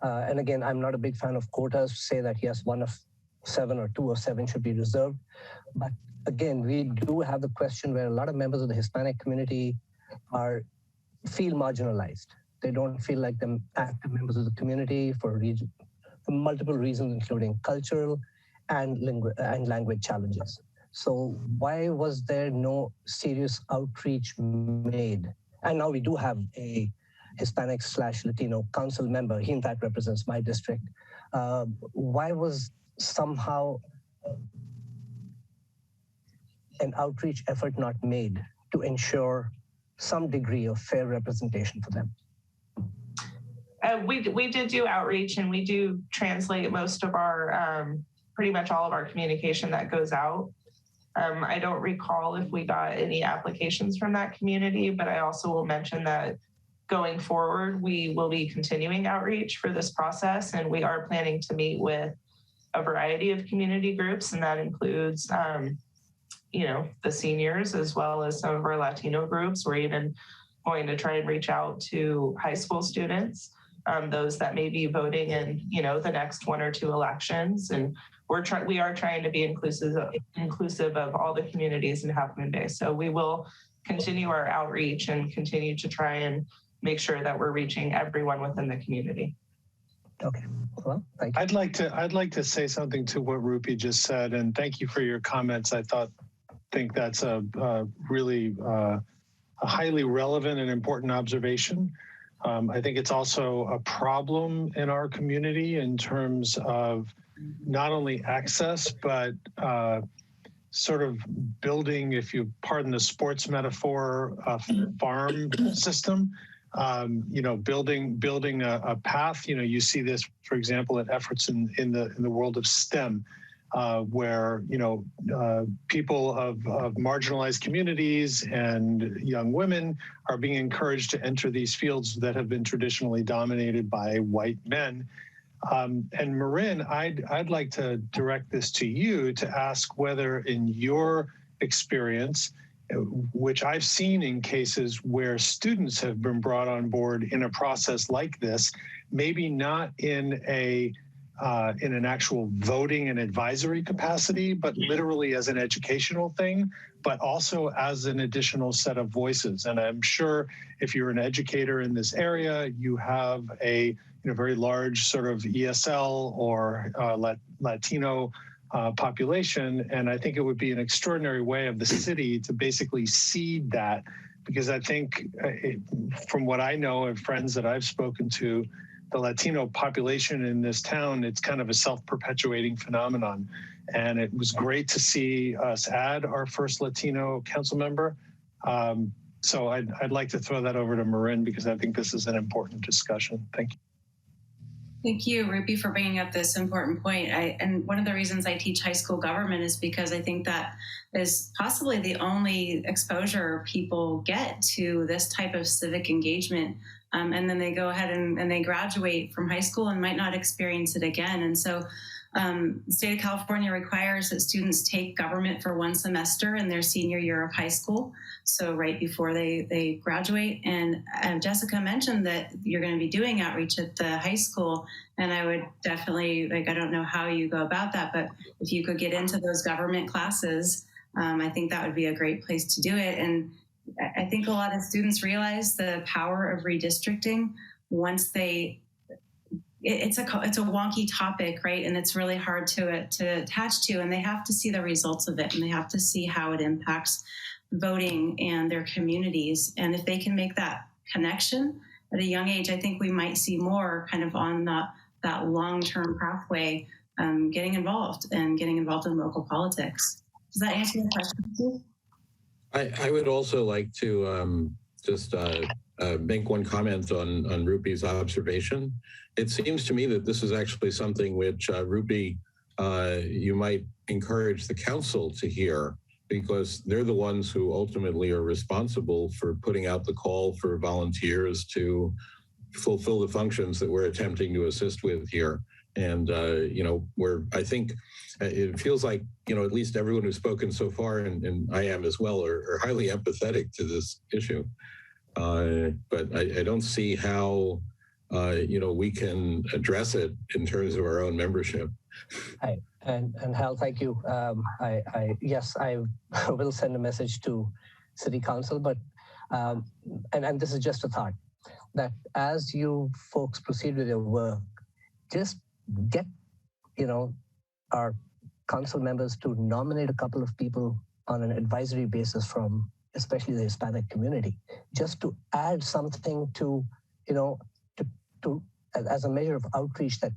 And again, I'm not a big fan of quotas to say that yes, 1 of 7 or 2 of 7 should be reserved. But again, we do have the question where a lot of members of the Hispanic community feel marginalized. They don't feel like them active members of the community for multiple reasons, including cultural and language challenges. So why was there no serious outreach made? And now we do have a Hispanic/Latino council member. He in fact represents my district. Why was somehow an outreach effort not made to ensure some degree of fair representation for them? We did do outreach, and we do translate most of our, pretty much all of our communication that goes out. I don't recall if we got any applications from that community, but I also will mention that going forward, we will be continuing outreach for this process, and we are planning to meet with a variety of community groups, and that includes, the seniors as well as some of our Latino groups. We're even going to try and reach out to high school students, those that may be voting in, the next 1 or 2 elections. And we are trying to be inclusive of all the communities in Half Moon Bay. So we will continue our outreach and continue to try and make sure that we're reaching everyone within the community. Okay, well, thank you. I'd like to say something to what Rupi just said, and thank you for your comments. I think that's a really a highly relevant and important observation. I think it's also a problem in our community in terms of not only access, but sort of building, if you pardon the sports metaphor, a farm system. Building a path. You see this, for example, at efforts in the world of STEM, where people of marginalized communities and young women are being encouraged to enter these fields that have been traditionally dominated by white men. And Marin, I'd like to direct this to you to ask whether, in your experience, which I've seen in cases where students have been brought on board in a process like this, maybe not in an actual voting and advisory capacity, but literally as an educational thing, but also as an additional set of voices. And I'm sure if you're an educator in this area, you have a very large sort of ESL or Latino population. And I think it would be an extraordinary way of the city to basically seed that, because I think from what I know of friends that I've spoken to, the Latino population in this town, it's kind of a self-perpetuating phenomenon. And it was great to see us add our first Latino council member. So I'd like to throw that over to Marin, because I think this is an important discussion. Thank you. Thank you, Rupi, for bringing up this important point. And one of the reasons I teach high school government is because I think that is possibly the only exposure people get to this type of civic engagement. And then they go ahead and they graduate from high school and might not experience it again. And so the state of California requires that students take government for 1 semester in their senior year of high school. So right before they graduate. And Jessica mentioned that you're going to be doing outreach at the high school. And I would definitely, I don't know how you go about that, but if you could get into those government classes, I think that would be a great place to do it. And I think a lot of students realize the power of redistricting once it's a wonky topic, right? And it's really hard to attach to, and they have to see the results of it, and they have to see how it impacts voting and their communities. And if they can make that connection at a young age, I think we might see more kind of on that long-term pathway, getting involved in local politics. Does that answer your question? I would also like to just make one comment on Rupi's observation. It seems to me that this is actually something which Rupi, you might encourage the council to hear, because they're the ones who ultimately are responsible for putting out the call for volunteers to fulfill the functions that we're attempting to assist with here. And, I think it feels like, at least everyone who's spoken so far, and I am as well, are highly empathetic to this issue. But I don't see how, we can address it in terms of our own membership. Hi, and Hal, thank you. Yes, I will send a message to City Council, but and this is just a thought that as you folks proceed with your work, just get our council members to nominate a couple of people on an advisory basis from especially the Hispanic community, just to add something to as a measure of outreach that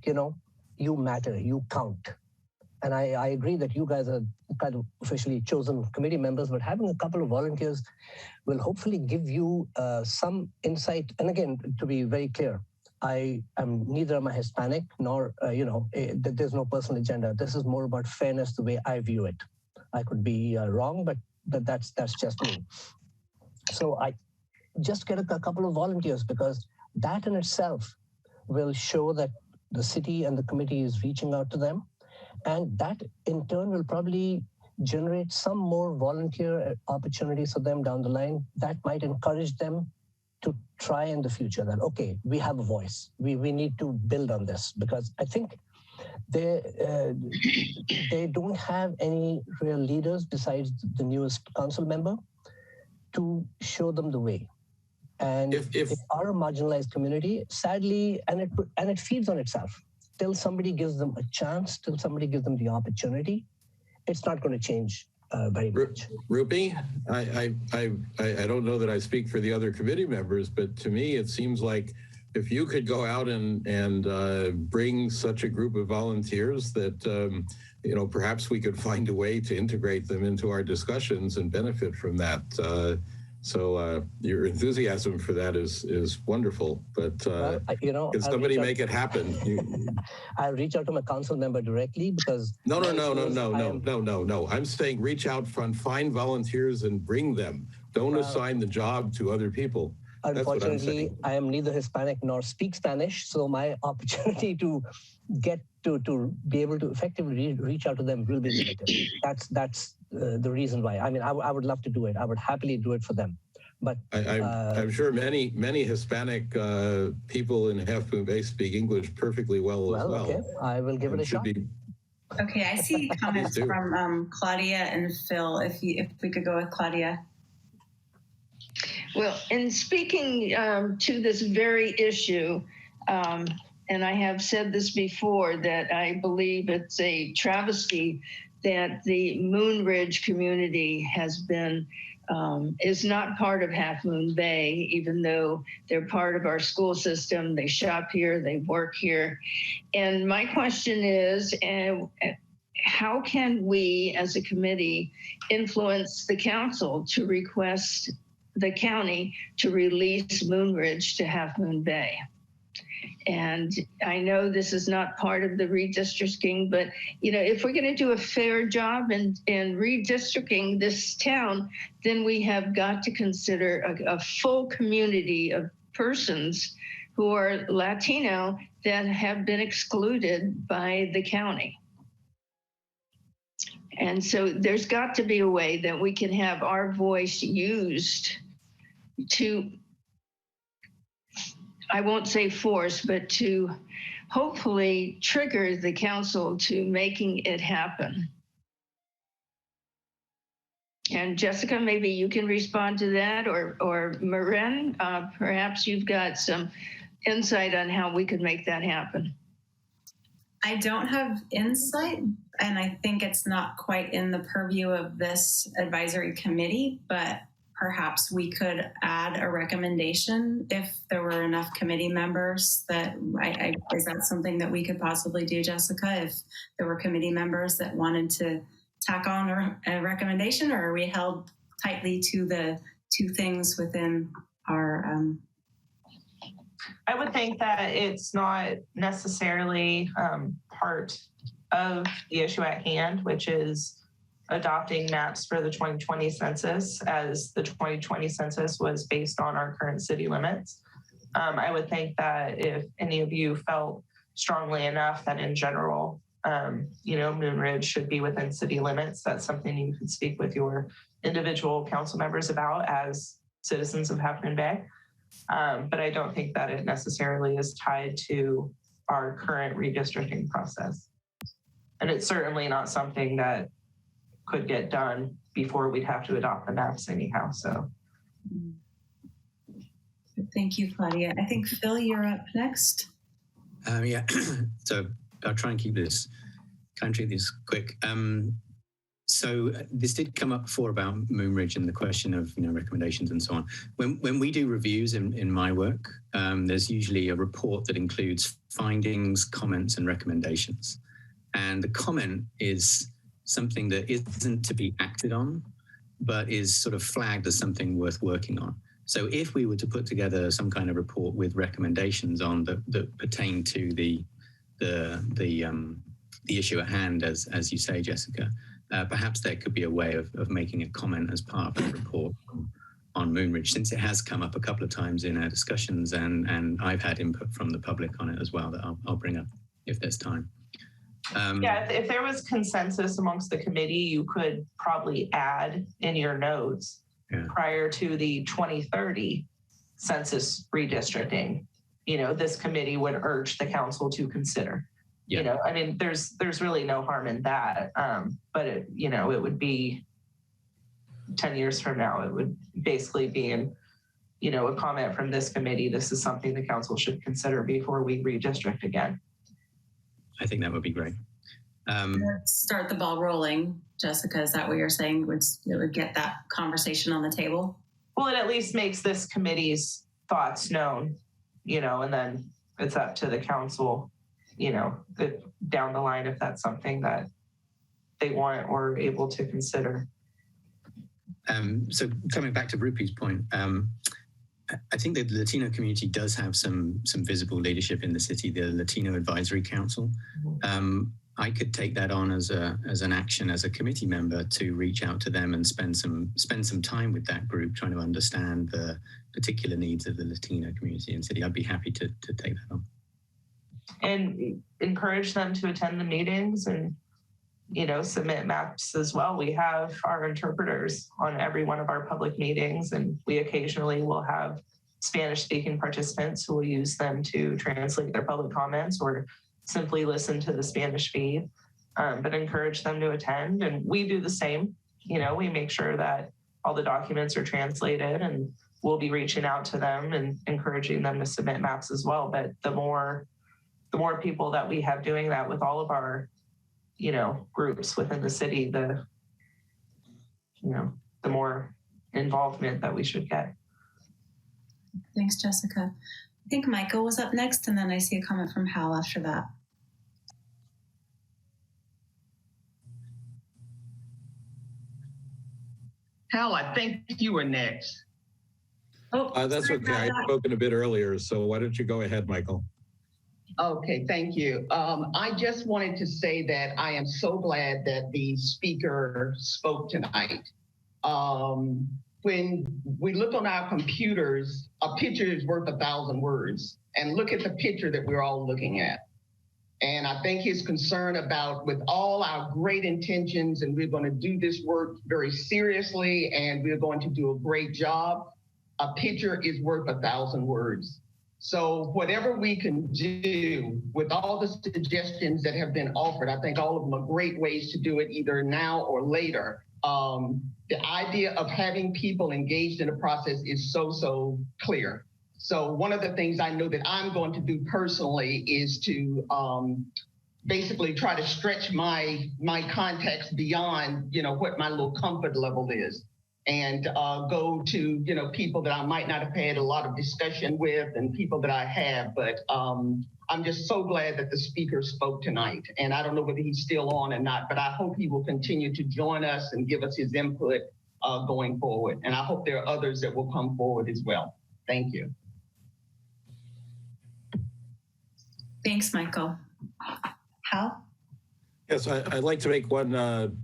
you matter, you count. And I agree that you guys are kind of officially chosen committee members, but having a couple of volunteers will hopefully give you some insight. And again, to be very clear, I am neither am I Hispanic nor, there's no personal agenda. This is more about fairness the way I view it. I could be wrong, but that's just me. So I just get a couple of volunteers, because that in itself will show that the city and the committee is reaching out to them. And that in turn will probably generate some more volunteer opportunities for them down the line that might encourage them to try in the future that, okay, we have a voice. We need to build on this, because I think they don't have any real leaders besides the newest council member to show them the way. And if they are a marginalized community, sadly, and it feeds on itself. Till somebody gives them a chance, till somebody gives them the opportunity, it's not going to change very much. Rupi, I don't know that I speak for the other committee members, but to me, it seems like if you could go out and bring such a group of volunteers that, perhaps we could find a way to integrate them into our discussions and benefit from that. So your enthusiasm for that is wonderful, but can somebody make it happen? I'll reach out to my council member directly, because No. I'm saying reach out, find volunteers and bring them. Don't assign the job to other people. Unfortunately, I am neither Hispanic nor speak Spanish, so my opportunity to get to be able to effectively reach out to them will be limited. That's the reason why. I mean, I would love to do it. I would happily do it for them. But I'm sure many Hispanic people in Half Moon Bay speak English perfectly well as well. Okay, I will give it a shot. Okay, I see comments from Claudia and Phil. If we could go with Claudia. Well, in speaking to this very issue, and I have said this before, that I believe it's a travesty that the Moon Ridge community has been, is not part of Half Moon Bay, even though they're part of our school system. They shop here, they work here. And my question is, how can we as a committee influence the council to request the county to release Moon Ridge to Half Moon Bay? And I know this is not part of the redistricting, but if we're going to do a fair job in redistricting this town, then we have got to consider a full community of persons who are Latino that have been excluded by the county. And so there's got to be a way that we can have our voice used to, I won't say force, but to hopefully trigger the council to making it happen. And Jessica, maybe you can respond to that, or Maren, perhaps you've got some insight on how we could make that happen. I don't have insight, and I think it's not quite in the purview of this advisory committee, but perhaps we could add a recommendation if there were enough committee members that is that something that we could possibly do, Jessica, if there were committee members that wanted to tack on a recommendation, or are we held tightly to the two things within our I would think that it's not necessarily part of the issue at hand, which is adopting maps for the 2020 census, as the 2020 census was based on our current city limits. I would think that if any of you felt strongly enough that in general, Moon Ridge should be within city limits, that's something you could speak with your individual council members about as citizens of Half Moon Bay. But I don't think that it necessarily is tied to our current redistricting process. And it's certainly not something that could get done before we'd have to adopt the maps anyhow. So. Thank you, Claudia. I think Phil, you're up next. Yeah, so I'll try and keep this quick. So this did come up before about Moonridge and the question of recommendations and so on. When we do reviews in my work, there's usually a report that includes findings, comments, and recommendations. And the comment is something that isn't to be acted on, but is sort of flagged as something worth working on. So if we were to put together some kind of report with recommendations on that pertain to the issue at hand, as you say, Jessica, perhaps there could be a way of making a comment as part of the report on Moonridge, since it has come up a couple of times in our discussions, and I've had input from the public on it as well that I'll bring up if there's time. Yeah, if there was consensus amongst the committee, you could probably add in your notes prior to the 2030 census redistricting. This committee would urge the council to consider. Yeah. I mean, there's really no harm in that, but it would be 10 years from now. It would basically be a comment from this committee. This is something the council should consider before we redistrict again. I think that would be great. Let's start the ball rolling. Jessica, is that what you're saying? It would get that conversation on the table? Well, it at least makes this committee's thoughts known, and then it's up to the council, down the line, if that's something that they want or are able to consider. So coming back to Rupi's point, I think that the Latino community does have some visible leadership in the city, the Latino Advisory Council. I could take that on as an action as a committee member to reach out to them and spend some time with that group, trying to understand the particular needs of the Latino community in the city. I'd be happy to take that on. And encourage them to attend the meetings and, submit maps as well. We have our interpreters on every one of our public meetings, and we occasionally will have Spanish-speaking participants who will use them to translate their public comments or simply listen to the Spanish feed, but encourage them to attend. And we do the same. We make sure that all the documents are translated, and we'll be reaching out to them and encouraging them to submit maps as well. But the more people that we have doing that with all of our, groups within the city, the more involvement that we should get. Thanks, Jessica. I think Michael was up next, and then I see a comment from Hal after that. Hal, I think you were next. Oh, that's okay. I'd spoken a bit earlier, so why don't you go ahead, Michael? Okay, thank you. I just wanted to say that I am so glad that the speaker spoke tonight. When we look on our computers, a picture is worth 1,000 words. And look at the picture that we're all looking at. And I think his concern about, with all our great intentions, and we're going to do this work very seriously, and we're going to do a great job, a picture is worth 1,000 words. So whatever we can do with all the suggestions that have been offered, I think all of them are great ways to do it either now or later. The idea of having people engaged in the process is so clear. So one of the things I know that I'm going to do personally is to basically try to stretch my context beyond, what my little comfort level is, and go to, people that I might not have had a lot of discussion with and people that I have. But I'm just so glad that the speaker spoke tonight. And I don't know whether he's still on or not, but I hope he will continue to join us and give us his input going forward. And I hope there are others that will come forward as well. Thank you. Thanks, Michael. Hal? Yes, I'd like to make one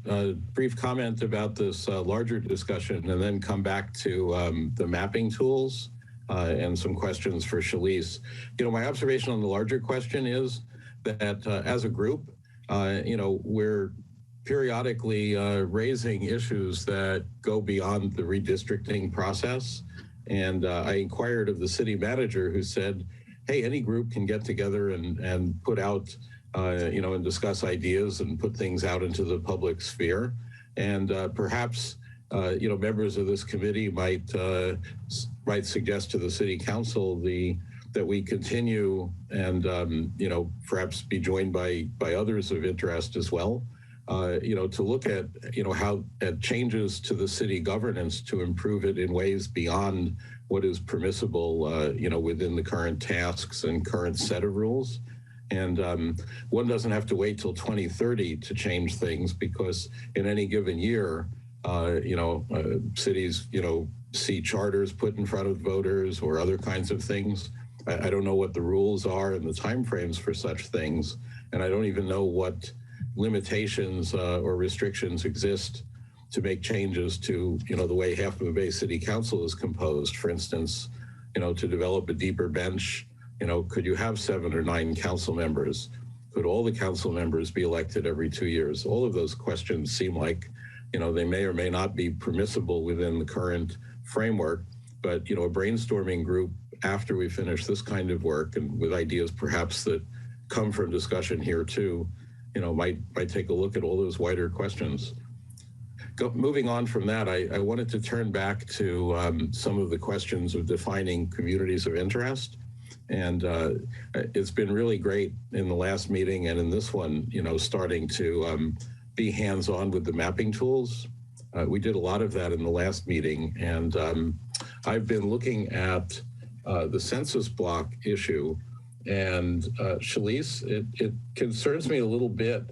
brief comment about this larger discussion and then come back to the mapping tools and some questions for Shalise. My observation on the larger question is that as a group, we're periodically raising issues that go beyond the redistricting process. And I inquired of the city manager, who said, hey, any group can get together and put out and discuss ideas and put things out into the public sphere. And perhaps, members of this committee might suggest to the City Council that we continue and, perhaps be joined by others of interest as well, to look at, how changes to the city governance to improve it in ways beyond what is permissible, within the current tasks and current set of rules. And one doesn't have to wait till 2030 to change things, because in any given year, cities, see charters put in front of voters or other kinds of things. I don't know what the rules are and the timeframes for such things. And I don't even know what limitations or restrictions exist to make changes to, the way Half Moon Bay City Council is composed. For instance, to develop a deeper bench, could you have 7 or 9 council members? Could all the council members be elected every 2 years? All of those questions seem like, they may or may not be permissible within the current framework, but, a brainstorming group after we finish this kind of work, and with ideas perhaps that come from discussion here too, might take a look at all those wider questions. Moving on from that, I wanted to turn back to some of the questions of defining communities of interest. And it's been really great in the last meeting and in this one, starting to be hands-on with the mapping tools. We did a lot of that in the last meeting, and I've been looking at the census block issue. And Shalise, it concerns me a little bit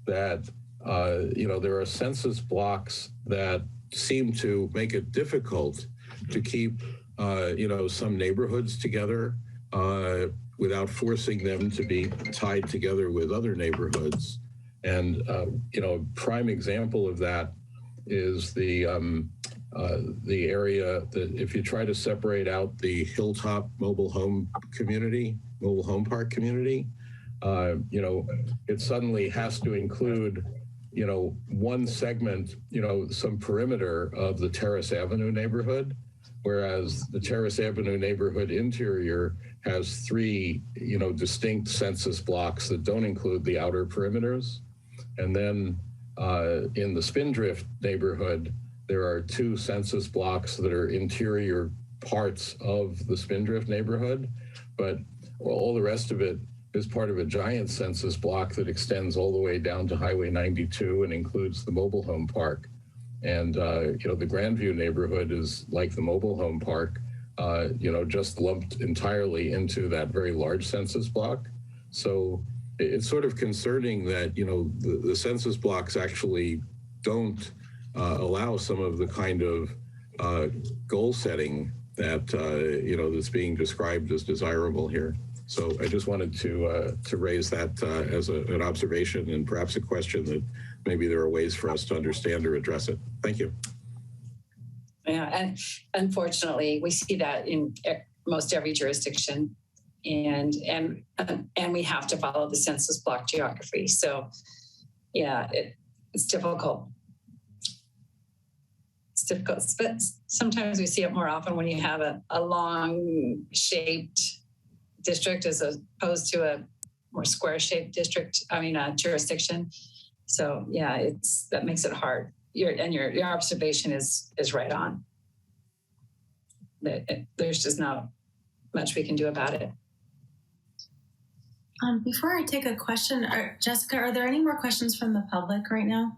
that there are census blocks that seem to make it difficult to keep some neighborhoods together without forcing them to be tied together with other neighborhoods. And a prime example of that is the area that if you try to separate out the Hilltop mobile home park community, it suddenly has to include, one segment, some perimeter of the Terrace Avenue neighborhood, whereas the Terrace Avenue neighborhood interior has 3, distinct census blocks that don't include the outer perimeters. And then in the Spindrift neighborhood, there are 2 census blocks that are interior parts of the Spindrift neighborhood, but all the rest of it is part of a giant census block that extends all the way down to Highway 92 and includes the mobile home park. And, the Grandview neighborhood is like the mobile home park, just lumped entirely into that very large census block. So it's sort of concerning that, the census blocks actually don't allow some of the kind of goal setting that, that's being described as desirable here. So I just wanted to raise that as an observation and perhaps a question that maybe there are ways for us to understand or address it. Thank you. Yeah, and unfortunately, we see that in most every jurisdiction, and we have to follow the census block geography. So, yeah, it's difficult. It's difficult, but sometimes we see it more often when you have a long-shaped district as opposed to a more square-shaped jurisdiction. So yeah, that makes it hard. Your observation is right on. There's just not much we can do about it. Before I take a question, Jessica, are there any more questions from the public right now?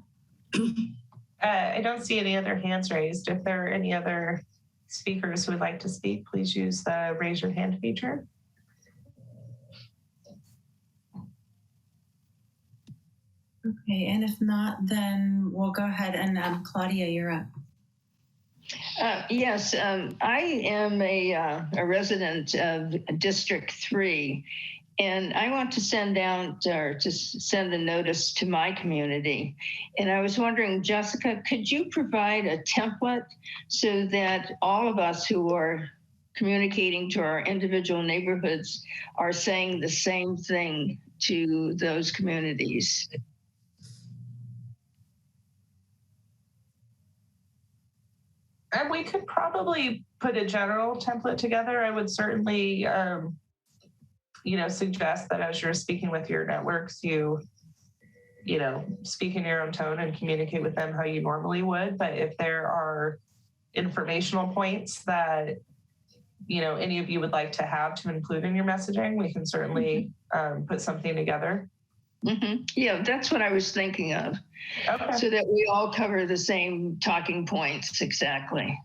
I don't see any other hands raised. If there are any other speakers who would like to speak, please use the raise your hand feature. Okay, and if not, then we'll go ahead and Claudia, you're up. Yes, I am a resident of District 3, and I want to send a notice to my community. And I was wondering, Jessica, could you provide a template so that all of us who are communicating to our individual neighborhoods are saying the same thing to those communities? And we could probably put a general template together. I would certainly suggest that as you're speaking with your networks, you speak in your own tone and communicate with them how you normally would. But if there are informational points that, any of you would like to have to include in your messaging, we can certainly put something together. Mm-hmm. Yeah, that's what I was thinking of. Okay. So that we all cover the same talking points. Exactly.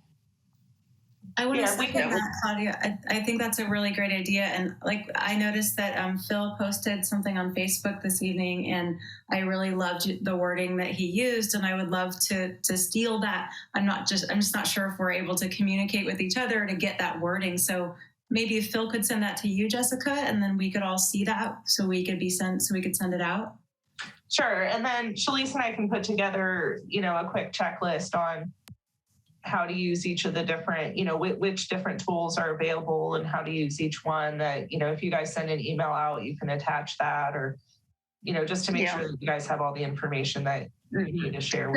I want to second that, Claudia. I think that's a really great idea. And I noticed that Phil posted something on Facebook this evening, and I really loved the wording that he used. And I would love to steal that. I'm just not sure if we're able to communicate with each other to get that wording. So maybe if Phil could send that to you, Jessica, and then we could all see that so we could send it out. Sure. And then Shalise and I can put together, a quick checklist on how to use each of the different, which different tools are available and how to use each one. That, if you guys send an email out, you can attach that, or, just to make sure that you guys have all the information that you need to share.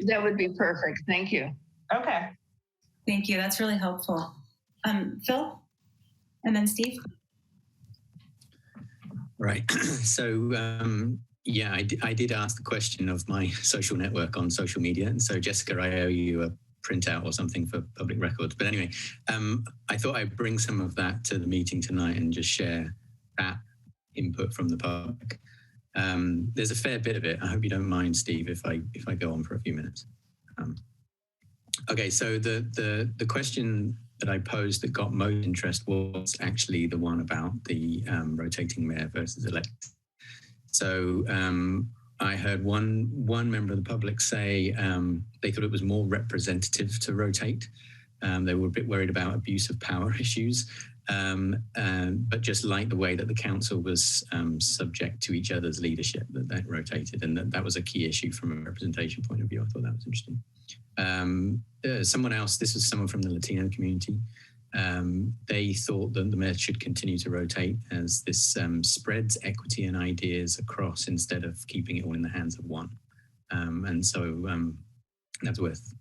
That would be perfect. Thank you. Okay. Thank you. That's really helpful. Phil, and then Steve. Right. So, yeah, I did ask the question of my social network on social media. And so, Jessica, I owe you a printout or something for public records. But anyway, I thought I'd bring some of that to the meeting tonight and just share that input from the public. There's a fair bit of it. I hope you don't mind, Steve, if I go on for a few minutes. Okay, so the question that I posed that got most interest was actually the one about the rotating mayor versus elected. So I heard one member of the public say they thought it was more representative to rotate. They were a bit worried about abuse of power issues, but just liked the way that the council was subject to each other's leadership, that rotated, and that was a key issue from a representation point of view. I thought that was interesting. Someone else, this was someone from the Latino community, they thought that the mayor should continue to rotate as this spreads equity and ideas across instead of keeping it all in the hands of one. And so that's worth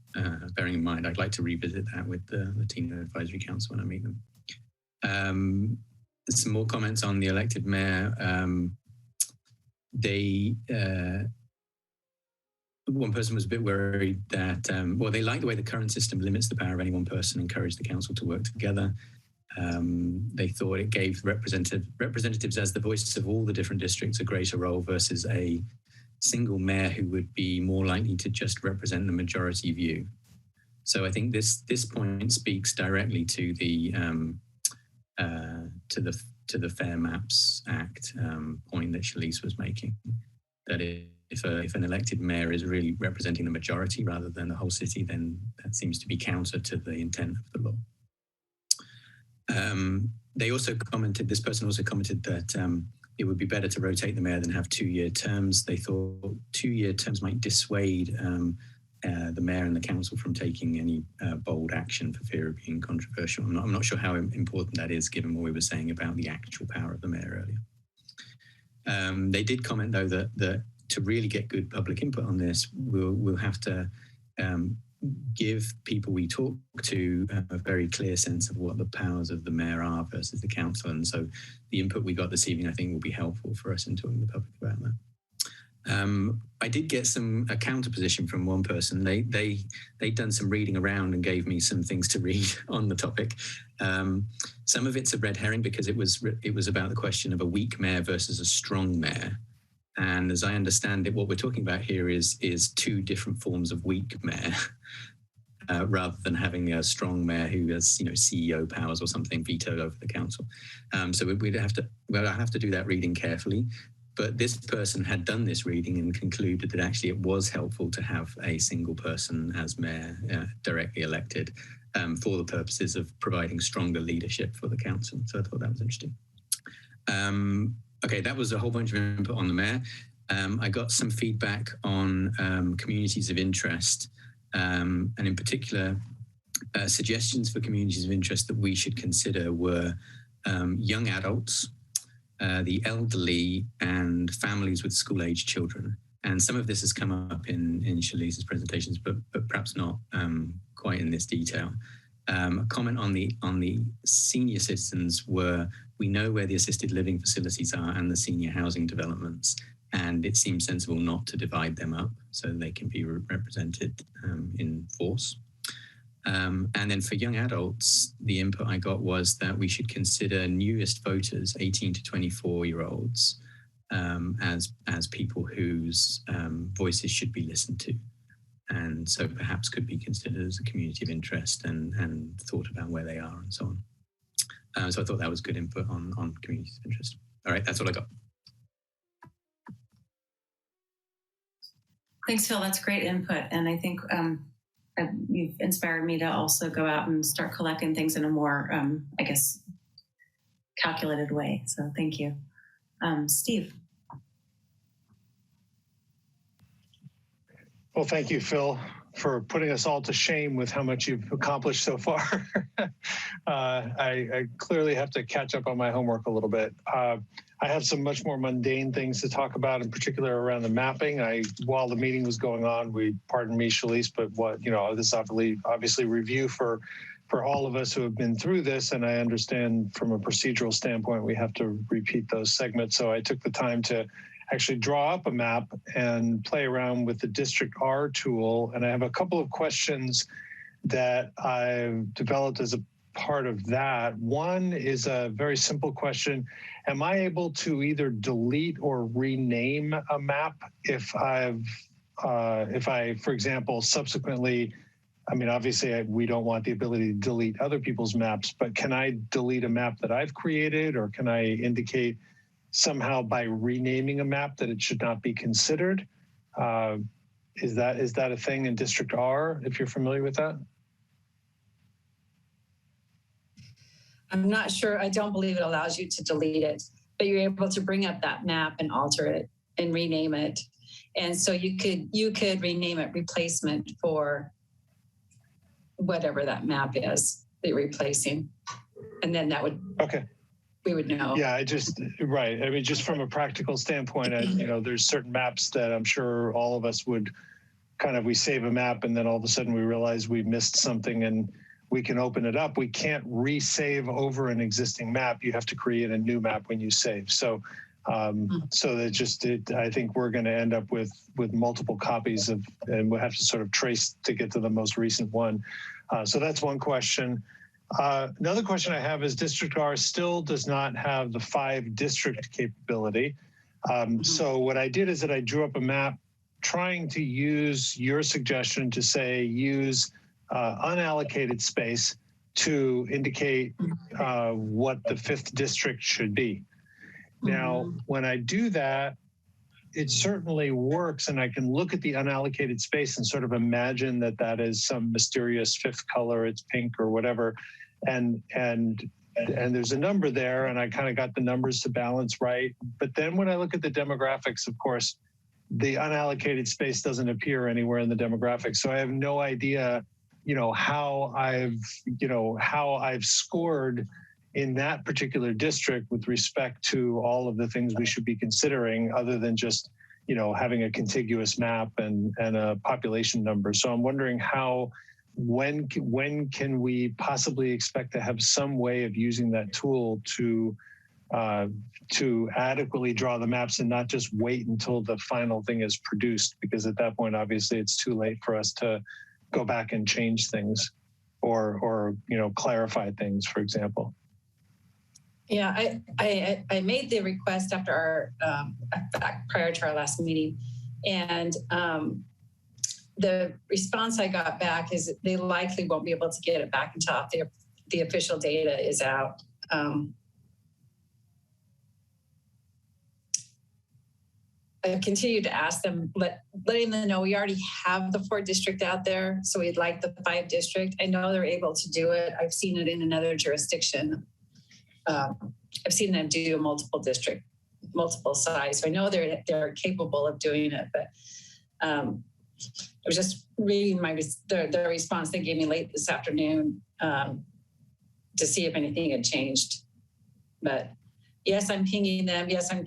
bearing in mind. I'd like to revisit that with the Latino Advisory Council when I meet them. Some more comments on the elected mayor. One person was a bit worried that, they like the way the current system limits the power of any one person, encourage the council to work together. They thought it gave representatives as the voices of all the different districts a greater role versus a single mayor who would be more likely to just represent the majority view. So I think this point speaks directly to the Fair Maps Act point that Shalise was making, that if an elected mayor is really representing the majority rather than the whole city, then that seems to be counter to the intent of the law. This person also commented that it would be better to rotate the mayor than have 2-year terms. They thought 2-year terms might dissuade the mayor and the council from taking any bold action for fear of being controversial. I'm not sure how important that is, given what we were saying about the actual power of the mayor earlier. They did comment, though, that to really get good public input on this, we'll have to give people we talk to a very clear sense of what the powers of the mayor are versus the council. And so the input we got this evening, I think, will be helpful for us in talking to the public about that. I did get a counter position from one person. They'd done some reading around and gave me some things to read on the topic. Some of it's a red herring because it was about the question of a weak mayor versus a strong mayor. And as I understand it, what we're talking about here is 2 different forms of weak mayor, rather than having a strong mayor who has, CEO powers or something vetoed over the council. So I'd have to do that reading carefully. But this person had done this reading and concluded that actually it was helpful to have a single person as mayor directly elected for the purposes of providing stronger leadership for the council. So I thought that was interesting. Okay, that was a whole bunch of input on the mayor. I got some feedback on communities of interest, and in particular, suggestions for communities of interest that we should consider were young adults, the elderly, and families with school-age children. And some of this has come up in Shalise's presentations, but perhaps not quite in this detail. A comment on the senior citizens were, we know where the assisted living facilities are and the senior housing developments, and it seems sensible not to divide them up so they can be represented in force. And then for young adults, the input I got was that we should consider newest voters, 18 to 24-year-olds, as people whose voices should be listened to. And so perhaps could be considered as a community of interest and thought about where they are and so on. So I thought that was good input on communities of interest. All right, that's all I got. Thanks, Phil. That's great input. And I think you've inspired me to also go out and start collecting things in a more, I guess, calculated way. So thank you. Steve. Well, thank you, Phil, for putting us all to shame with how much you've accomplished so far. I clearly have to catch up on my homework a little bit. I have some much more mundane things to talk about, in particular around the mapping. While the meeting was going on, pardon me, Shalise, but this is obviously review for all of us who have been through this, and I understand from a procedural standpoint, we have to repeat those segments. So I took the time to actually draw up a map and play around with the District R tool. And I have a couple of questions that I've developed as a part of that. One is a very simple question. Am I able to either delete or rename a map if I, for example, subsequently, I mean, obviously we don't want the ability to delete other people's maps, but can I delete a map that I've created, or can I indicate somehow by renaming a map that it should not be considered? Is that a thing in District R, if you're familiar with that? I'm not sure. I don't believe it allows you to delete it, but you're able to bring up that map and alter it and rename it. And so you could rename it replacement for whatever that map is that you're replacing. And then that would, okay. We would know. Yeah, right. I mean, just from a practical standpoint, there's certain maps that I'm sure all of us would we save a map and then all of a sudden we realize we missed something and we can open it up. We can't resave over an existing map. You have to create a new map when you save. So, I think we're going to end up with multiple copies and we'll have to sort of trace to get to the most recent one. So that's one question. Another question I have is District R still does not have the 5-district capability. So what I did is that I drew up a map trying to use your suggestion to say use unallocated space to indicate what the 5th district should be. Now, when I do that, it certainly works, and I can look at the unallocated space and sort of imagine that that is some mysterious 5th color, it's pink or whatever. And there's a number there, and I kind of got the numbers to balance right. But then when I look at the demographics, of course, the unallocated space doesn't appear anywhere in the demographics. So I have no idea, how I've scored in that particular district with respect to all of the things we should be considering, other than just, having a contiguous map and a population number. So I'm wondering when can we possibly expect to have some way of using that tool to adequately draw the maps and not just wait until the final thing is produced, because at that point, obviously it's too late for us to go back and change things or clarify things, for example. Yeah, I made the request after our prior to our last meeting, and the response I got back is they likely won't be able to get it back until the official data is out. I continue to ask them, letting them know we already have the 4-district out there, so we'd like the 5-district. I know they're able to do it. I've seen it in another jurisdiction. I've seen them do a multiple size. So I know they're capable of doing it, but I was just reading the response they gave me late this afternoon to see if anything had changed. But yes, I'm pinging them. Yes, I'm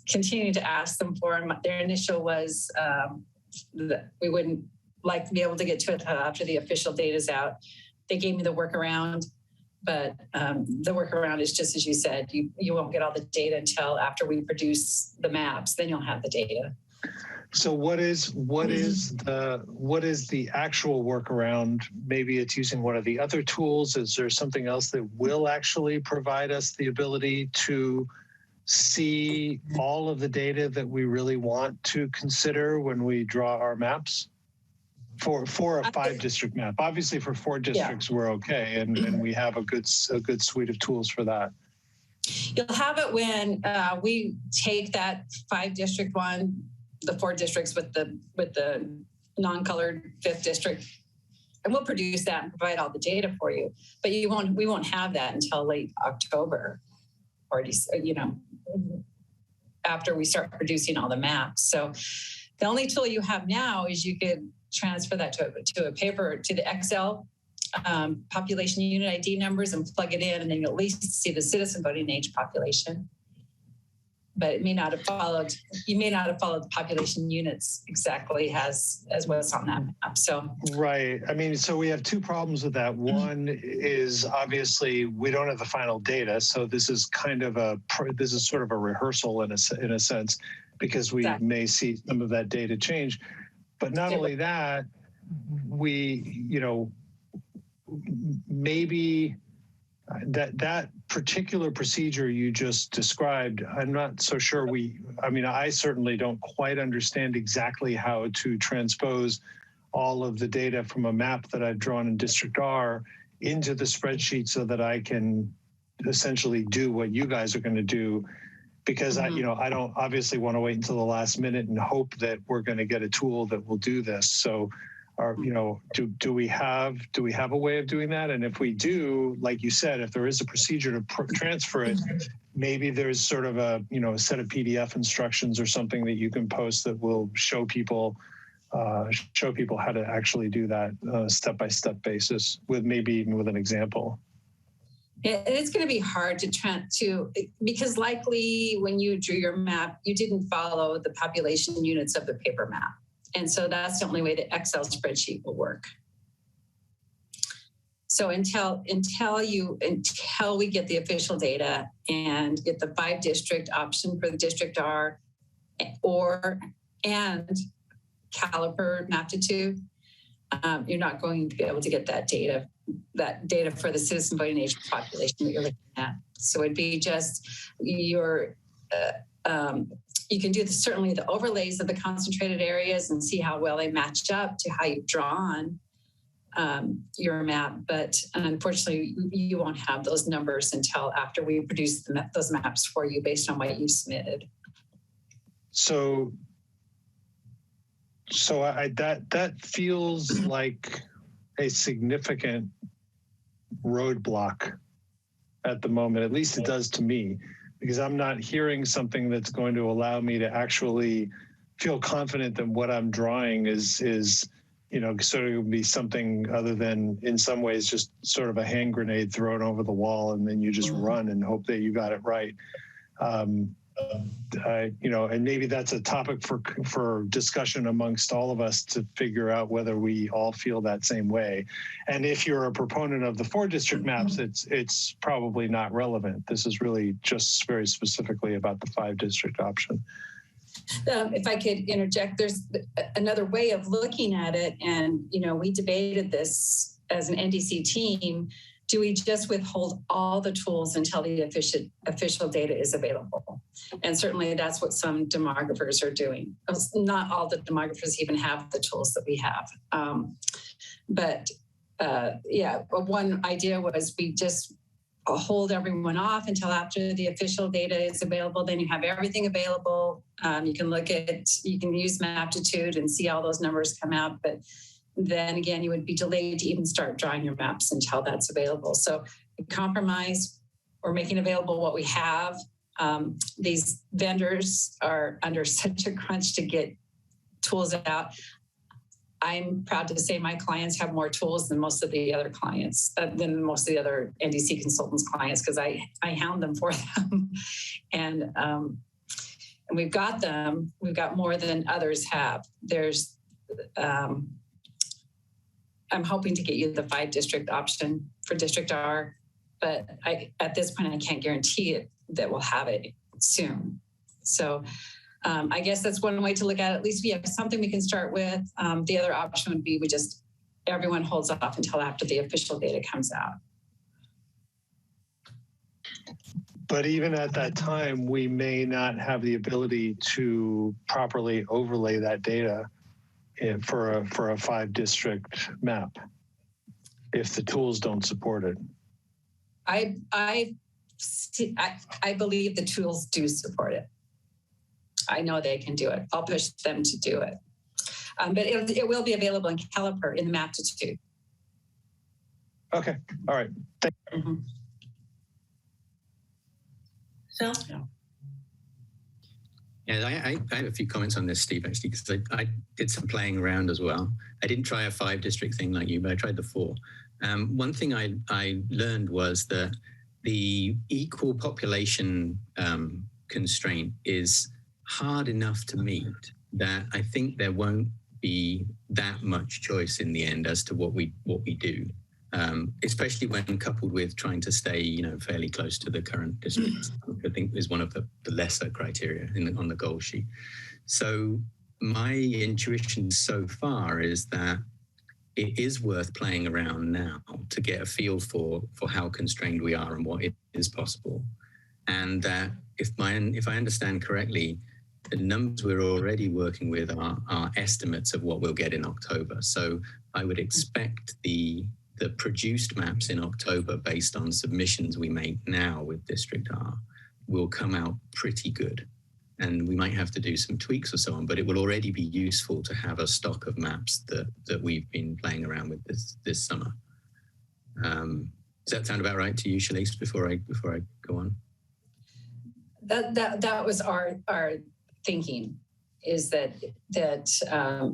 continuing to ask them for them. Their initial was that we wouldn't like to be able to get to it after the official data is out. they gave me the workaround, but the workaround is just as you said, you won't get all the data until after we produce the maps, then you'll have the data. So what is the actual workaround? Maybe it's using one of the other tools. Is there something else that will actually provide us the ability to see all of the data that we really want to consider when we draw our maps? For a 5-district map. Obviously for 4 districts, we're okay. And we have a good suite of tools for that. You'll have it when we take that 5-district one, the 4 districts with the non-colored 5th district, and we'll produce that and provide all the data for you. But we won't have that until late October, or after we start producing all the maps. So the only tool you have now is you could transfer that to a paper, to the Excel population unit ID numbers and plug it in, and then you'll at least see the citizen voting age population. But it may not have followed, you may not have followed the population units exactly as what's on that map. So right. I mean, so we have 2 problems with that. One is obviously we don't have the final data. So this is kind of sort of a rehearsal in a sense, because we may see some of that data change. But not only that, maybe that particular procedure you just described, I'm not so sure I certainly don't quite understand exactly how to transpose all of the data from a map that I've drawn in District R into the spreadsheet so that I can essentially do what you guys are going to do. Because I don't obviously want to wait until the last minute and hope that we're going to get a tool that will do this. So, do we have a way of doing that? And if we do, like you said, if there is a procedure to transfer it, maybe there's sort of a set of PDF instructions or something that you can post that will show people how to actually do that step-by-step basis, with maybe even with an example. It's going to be hard because likely when you drew your map, you didn't follow the population units of the paper map. And so that's the only way the Excel spreadsheet will work. So until we get the official data and get the 5-district option for the District R and caliper magnitude, you're not going to be able to get that data for the citizen voting age population that you're looking at. So it'd be just you can do certainly the overlays of the concentrated areas and see how well they match up to how you've drawn your map. But unfortunately, you won't have those numbers until after we produce those maps for you based on what you submitted. So that feels like a significant roadblock at the moment. At least it does to me, because I'm not hearing something that's going to allow me to actually feel confident that what I'm drawing is sort of be something other than, in some ways, just sort of a hand grenade thrown over the wall, and then you just run and hope that you got it right. And maybe that's a topic for discussion amongst all of us to figure out whether we all feel that same way. And if you're a proponent of the 4-district maps, it's probably not relevant. This is really just very specifically about the 5-district option. If I could interject, there's another way of looking at it. And, we debated this as an NDC team. Do we just withhold all the tools until the official data is available? And certainly that's what some demographers are doing. Not all the demographers even have the tools that we have. One idea was we just hold everyone off until after the official data is available. Then you have everything available. You can use Maptitude and see all those numbers come out. But then again, you would be delayed to even start drawing your maps until that's available. So compromise, we're making available what we have. These vendors are under such a crunch to get tools out. I'm proud to say my clients have more tools than most of the other clients, than most of the other NDC consultants' clients, because I hound them for them. And we've got them. We've got more than others have. There's I'm hoping to get you the 5-district option for District R, but at this point, I can't guarantee it that we'll have it soon. So I guess that's one way to look at it. At least we have something we can start with. The other option would be everyone holds off until after the official data comes out. But even at that time, we may not have the ability to properly overlay that data for a 5-district map if the tools don't support it. I believe the tools do support it. I know they can do it. I'll push them to do it. But it will be available in Caliper in the Maptitude. Okay. All right. Thank you. Mm-hmm. Phil? Yeah, I have a few comments on this, Steve, actually, because I did some playing around as well. I didn't try a 5-district thing like you, but I tried the 4. One thing I learned was that the equal population constraint is hard enough to meet that I think there won't be that much choice in the end as to what we do. Especially when coupled with trying to stay, fairly close to the current districts, which I think is one of the lesser criteria on the goal sheet. So my intuition so far is that it is worth playing around now to get a feel for how constrained we are and what is possible. And that if I understand correctly, the numbers we're already working with are estimates of what we'll get in October. So I would expect the produced maps in October based on submissions we make now with District R will come out pretty good. And we might have to do some tweaks or so on, but it will already be useful to have a stock of maps that we've been playing around with this summer. Does that sound about right to you, Shalise, before I go on? That was our thinking, is that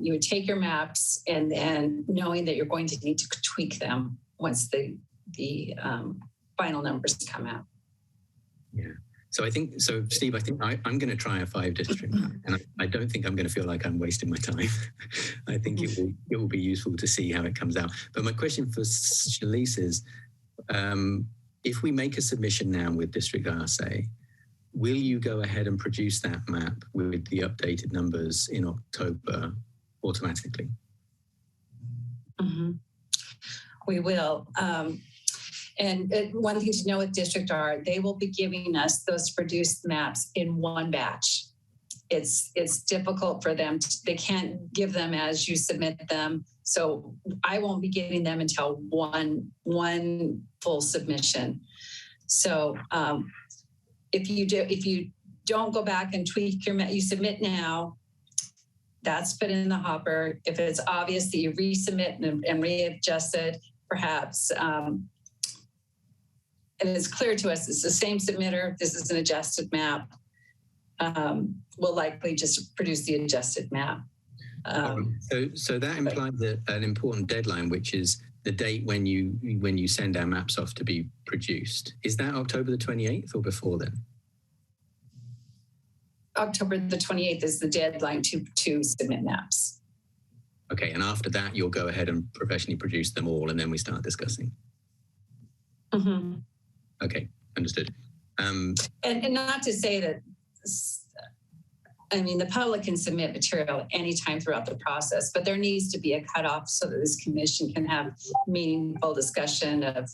you would take your maps and then knowing that you're going to need to tweak them once the final numbers come out. Yeah. So Steve, I think I'm going to try a 5-district map, and I don't think I'm going to feel like I'm wasting my time. I think it will be useful to see how it comes out. But my question for Shalise is, if we make a submission now with District R, say, will you go ahead and produce that map with the updated numbers in October automatically? Mm-hmm. We will. And one thing to know with District R, they will be giving us those produced maps in one batch. It's difficult for them. They can't give them as you submit them. So I won't be getting them until one full submission. So if you don't go back and tweak your map, you submit now, that's put in the hopper. If it's obvious that you resubmit and readjust it, perhaps, and it's clear to us it's the same submitter, this is an adjusted map, we'll likely just produce the adjusted map. So that implies an important deadline, which is the date when you send our maps off to be produced. Is that October the 28th or before then? October the 28th is the deadline to submit maps. Okay, and after that, you'll go ahead and professionally produce them all, and then we start discussing. Mm-hmm. Okay, understood. And not to say that, the public can submit material anytime throughout the process, but there needs to be a cutoff so that this commission can have meaningful discussion of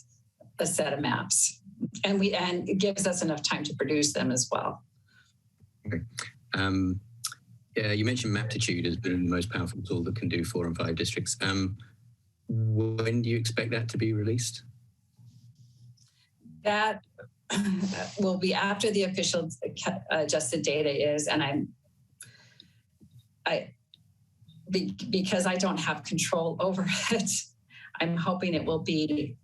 a set of maps. And it gives us enough time to produce them as well. Okay. You mentioned Maptitude as being the most powerful tool that can do 4 and 5 districts. When do you expect that to be released? That will be after the official adjusted data is, and because I don't have control over it, I'm hoping it will be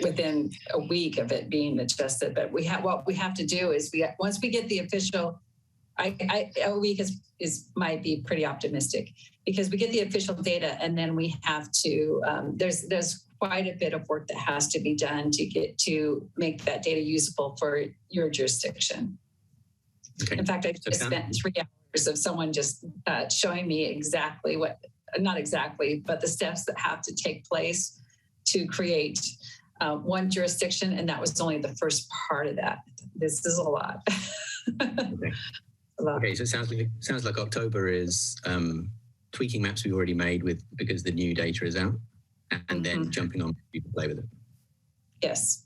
within a week of it being adjusted. But what we have to do is once we get the official, a week might be pretty optimistic, because we get the official data and then we have to, there's quite a bit of work that has to be done to make that data usable for your jurisdiction. Okay. In fact, I just spent 3 hours of someone just showing me exactly what not exactly, but the steps that have to take place to create one jurisdiction. And that was only the first part of that. This is a lot. Okay. Okay, so it sounds like October is tweaking maps we've already made because the new data is out, and then jumping on to play with it. Yes.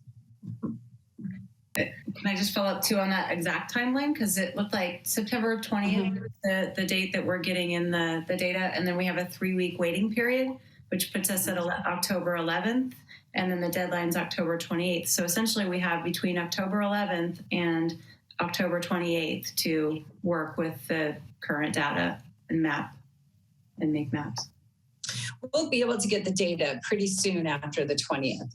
Can I just follow up too on that exact timeline? Because it looked like September 20th, the date that we're getting in the data, and then we have a 3-week waiting period, which puts us at October 11th, and then the deadline's October 28th. So essentially we have between October 11th and October 28th to work with the current data and map and make maps. We'll be able to get the data pretty soon after the 20th.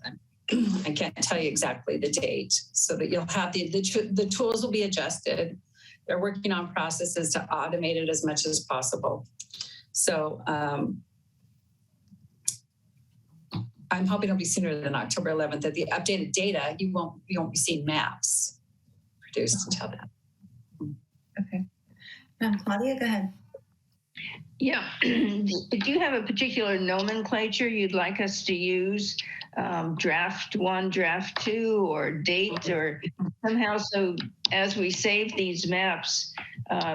I can't tell you exactly the date, so that you'll have the tools will be adjusted. They're working on processes to automate it as much as possible. So I'm hoping it'll be sooner than October 11th. That the updated data, you won't be seeing maps produced until then. Okay. Claudia, go ahead. Yeah. Do you have a particular nomenclature you'd like us to use? Draft 1, draft 2, or date, or somehow, so as we save these maps,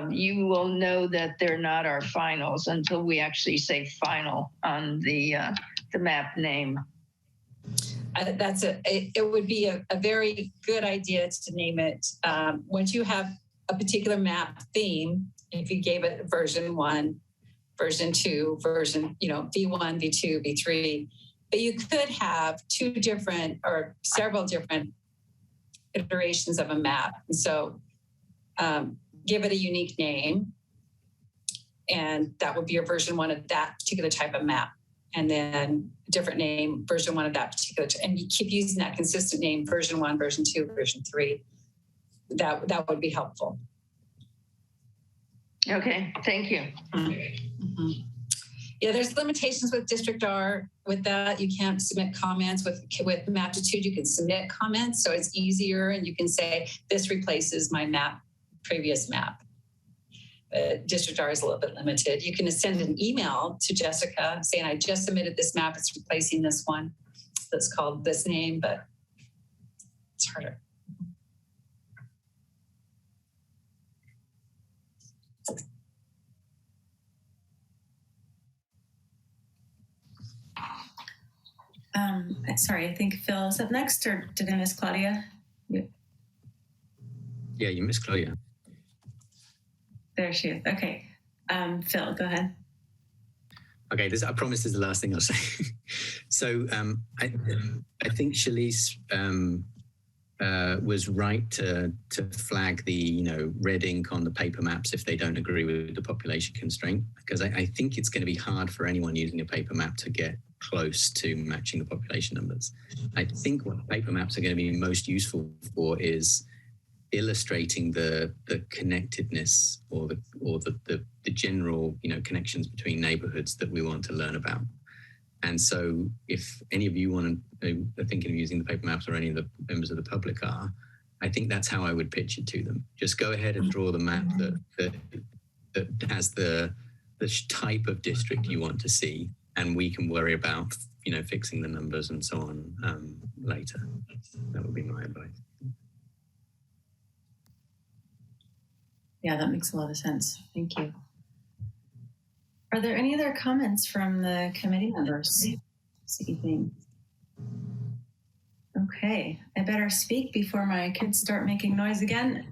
you will know that they're not our finals until we actually say final on the map name. It would be a very good idea to name it. Once you have a particular map theme, if you gave it version 1, version 2, version, V1, V2, V3, but you could have 2 different or several different iterations of a map. And so give it a unique name, and that would be your version 1 of that particular type of map. And then a different name, version 1 of that particular, and you keep using that consistent name, version 1, version 2, version 3. That would be helpful. Okay, thank you. Mm-hmm. Yeah, there's limitations with District R with that. You can't submit comments. With Maptitude, you can submit comments, so it's easier, and you can say, this replaces my previous map. District R is a little bit limited. You can send an email to Jessica saying, I just submitted this map, it's replacing this one that's called this name, but it's harder. Sorry, I think Phil is up next, or did I miss Claudia? Yeah, you missed Claudia. There she is. Okay. Phil, go ahead. Okay, I promise this is the last thing I'll say. So I think Shalice was right to flag the red ink on the paper maps if they don't agree with the population constraint, because I think it's going to be hard for anyone using a paper map to get close to matching the population numbers. I think what paper maps are going to be most useful for is illustrating the connectedness or the general connections between neighborhoods that we want to learn about. And so if any of you are thinking of using the paper maps, or any of the members of the public are, I think that's how I would pitch it to them. Just go ahead and draw the map that has the type of district you want to see, and we can worry about fixing the numbers and so on later. That would be my advice. Yeah, that makes a lot of sense. Thank you. Are there any other comments from the committee members this evening? Okay, I better speak before my kids start making noise again.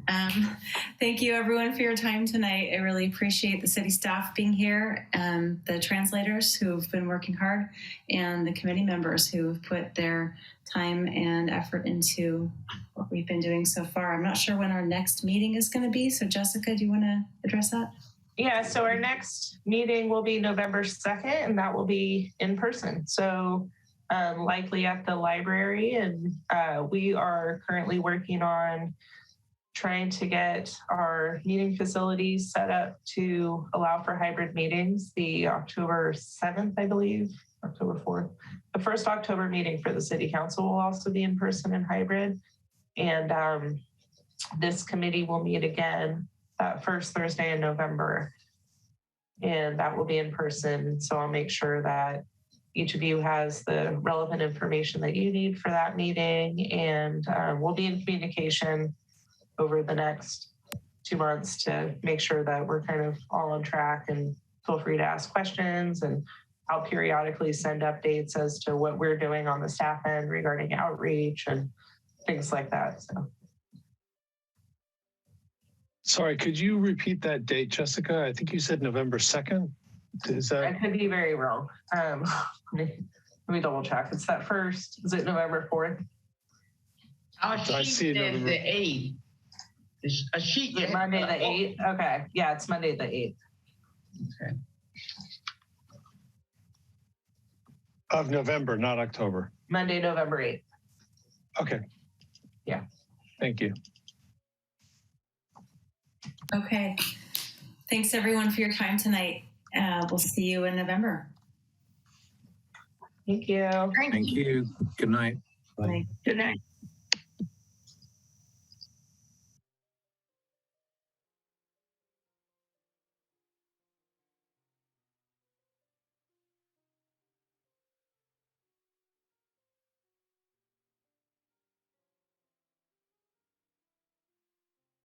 Thank you everyone for your time tonight. I really appreciate the city staff being here, and the translators who've been working hard, and the committee members who've put their time and effort into what we've been doing so far. I'm not sure when our next meeting is going to be. So Jessica, do you want to address that? Yeah, so our next meeting will be November 2nd, and that will be in person. So likely at the library. And we are currently working on trying to get our meeting facilities set up to allow for hybrid meetings. The October 7th, I believe, October 4th. The first October meeting for the City Council will also be in person and hybrid. And this committee will meet again that first Thursday in November. and that will be in person. So I'll make sure that each of you has the relevant information that you need for that meeting, and we'll be in communication over the next 2 months to make sure that we're kind of all on track, and feel free to ask questions, and I'll periodically send updates as to what we're doing on the staff end regarding outreach and things like that. So. Sorry, could you repeat that date, Jessica? I think you said November 2nd. Is that? I could be very wrong. Let me double check. It's that first. Is it November 4th? Our sheet see says November. the 8th. A sheet. Is it Monday the 8th? Okay. Yeah, it's Monday the 8th. Okay. Of November, not October. Monday, November 8th. Okay. Yeah. Thank you. Okay. Thanks everyone for your time tonight. We'll see you in November. Thank you. Thank you. Good night. Bye. Good night.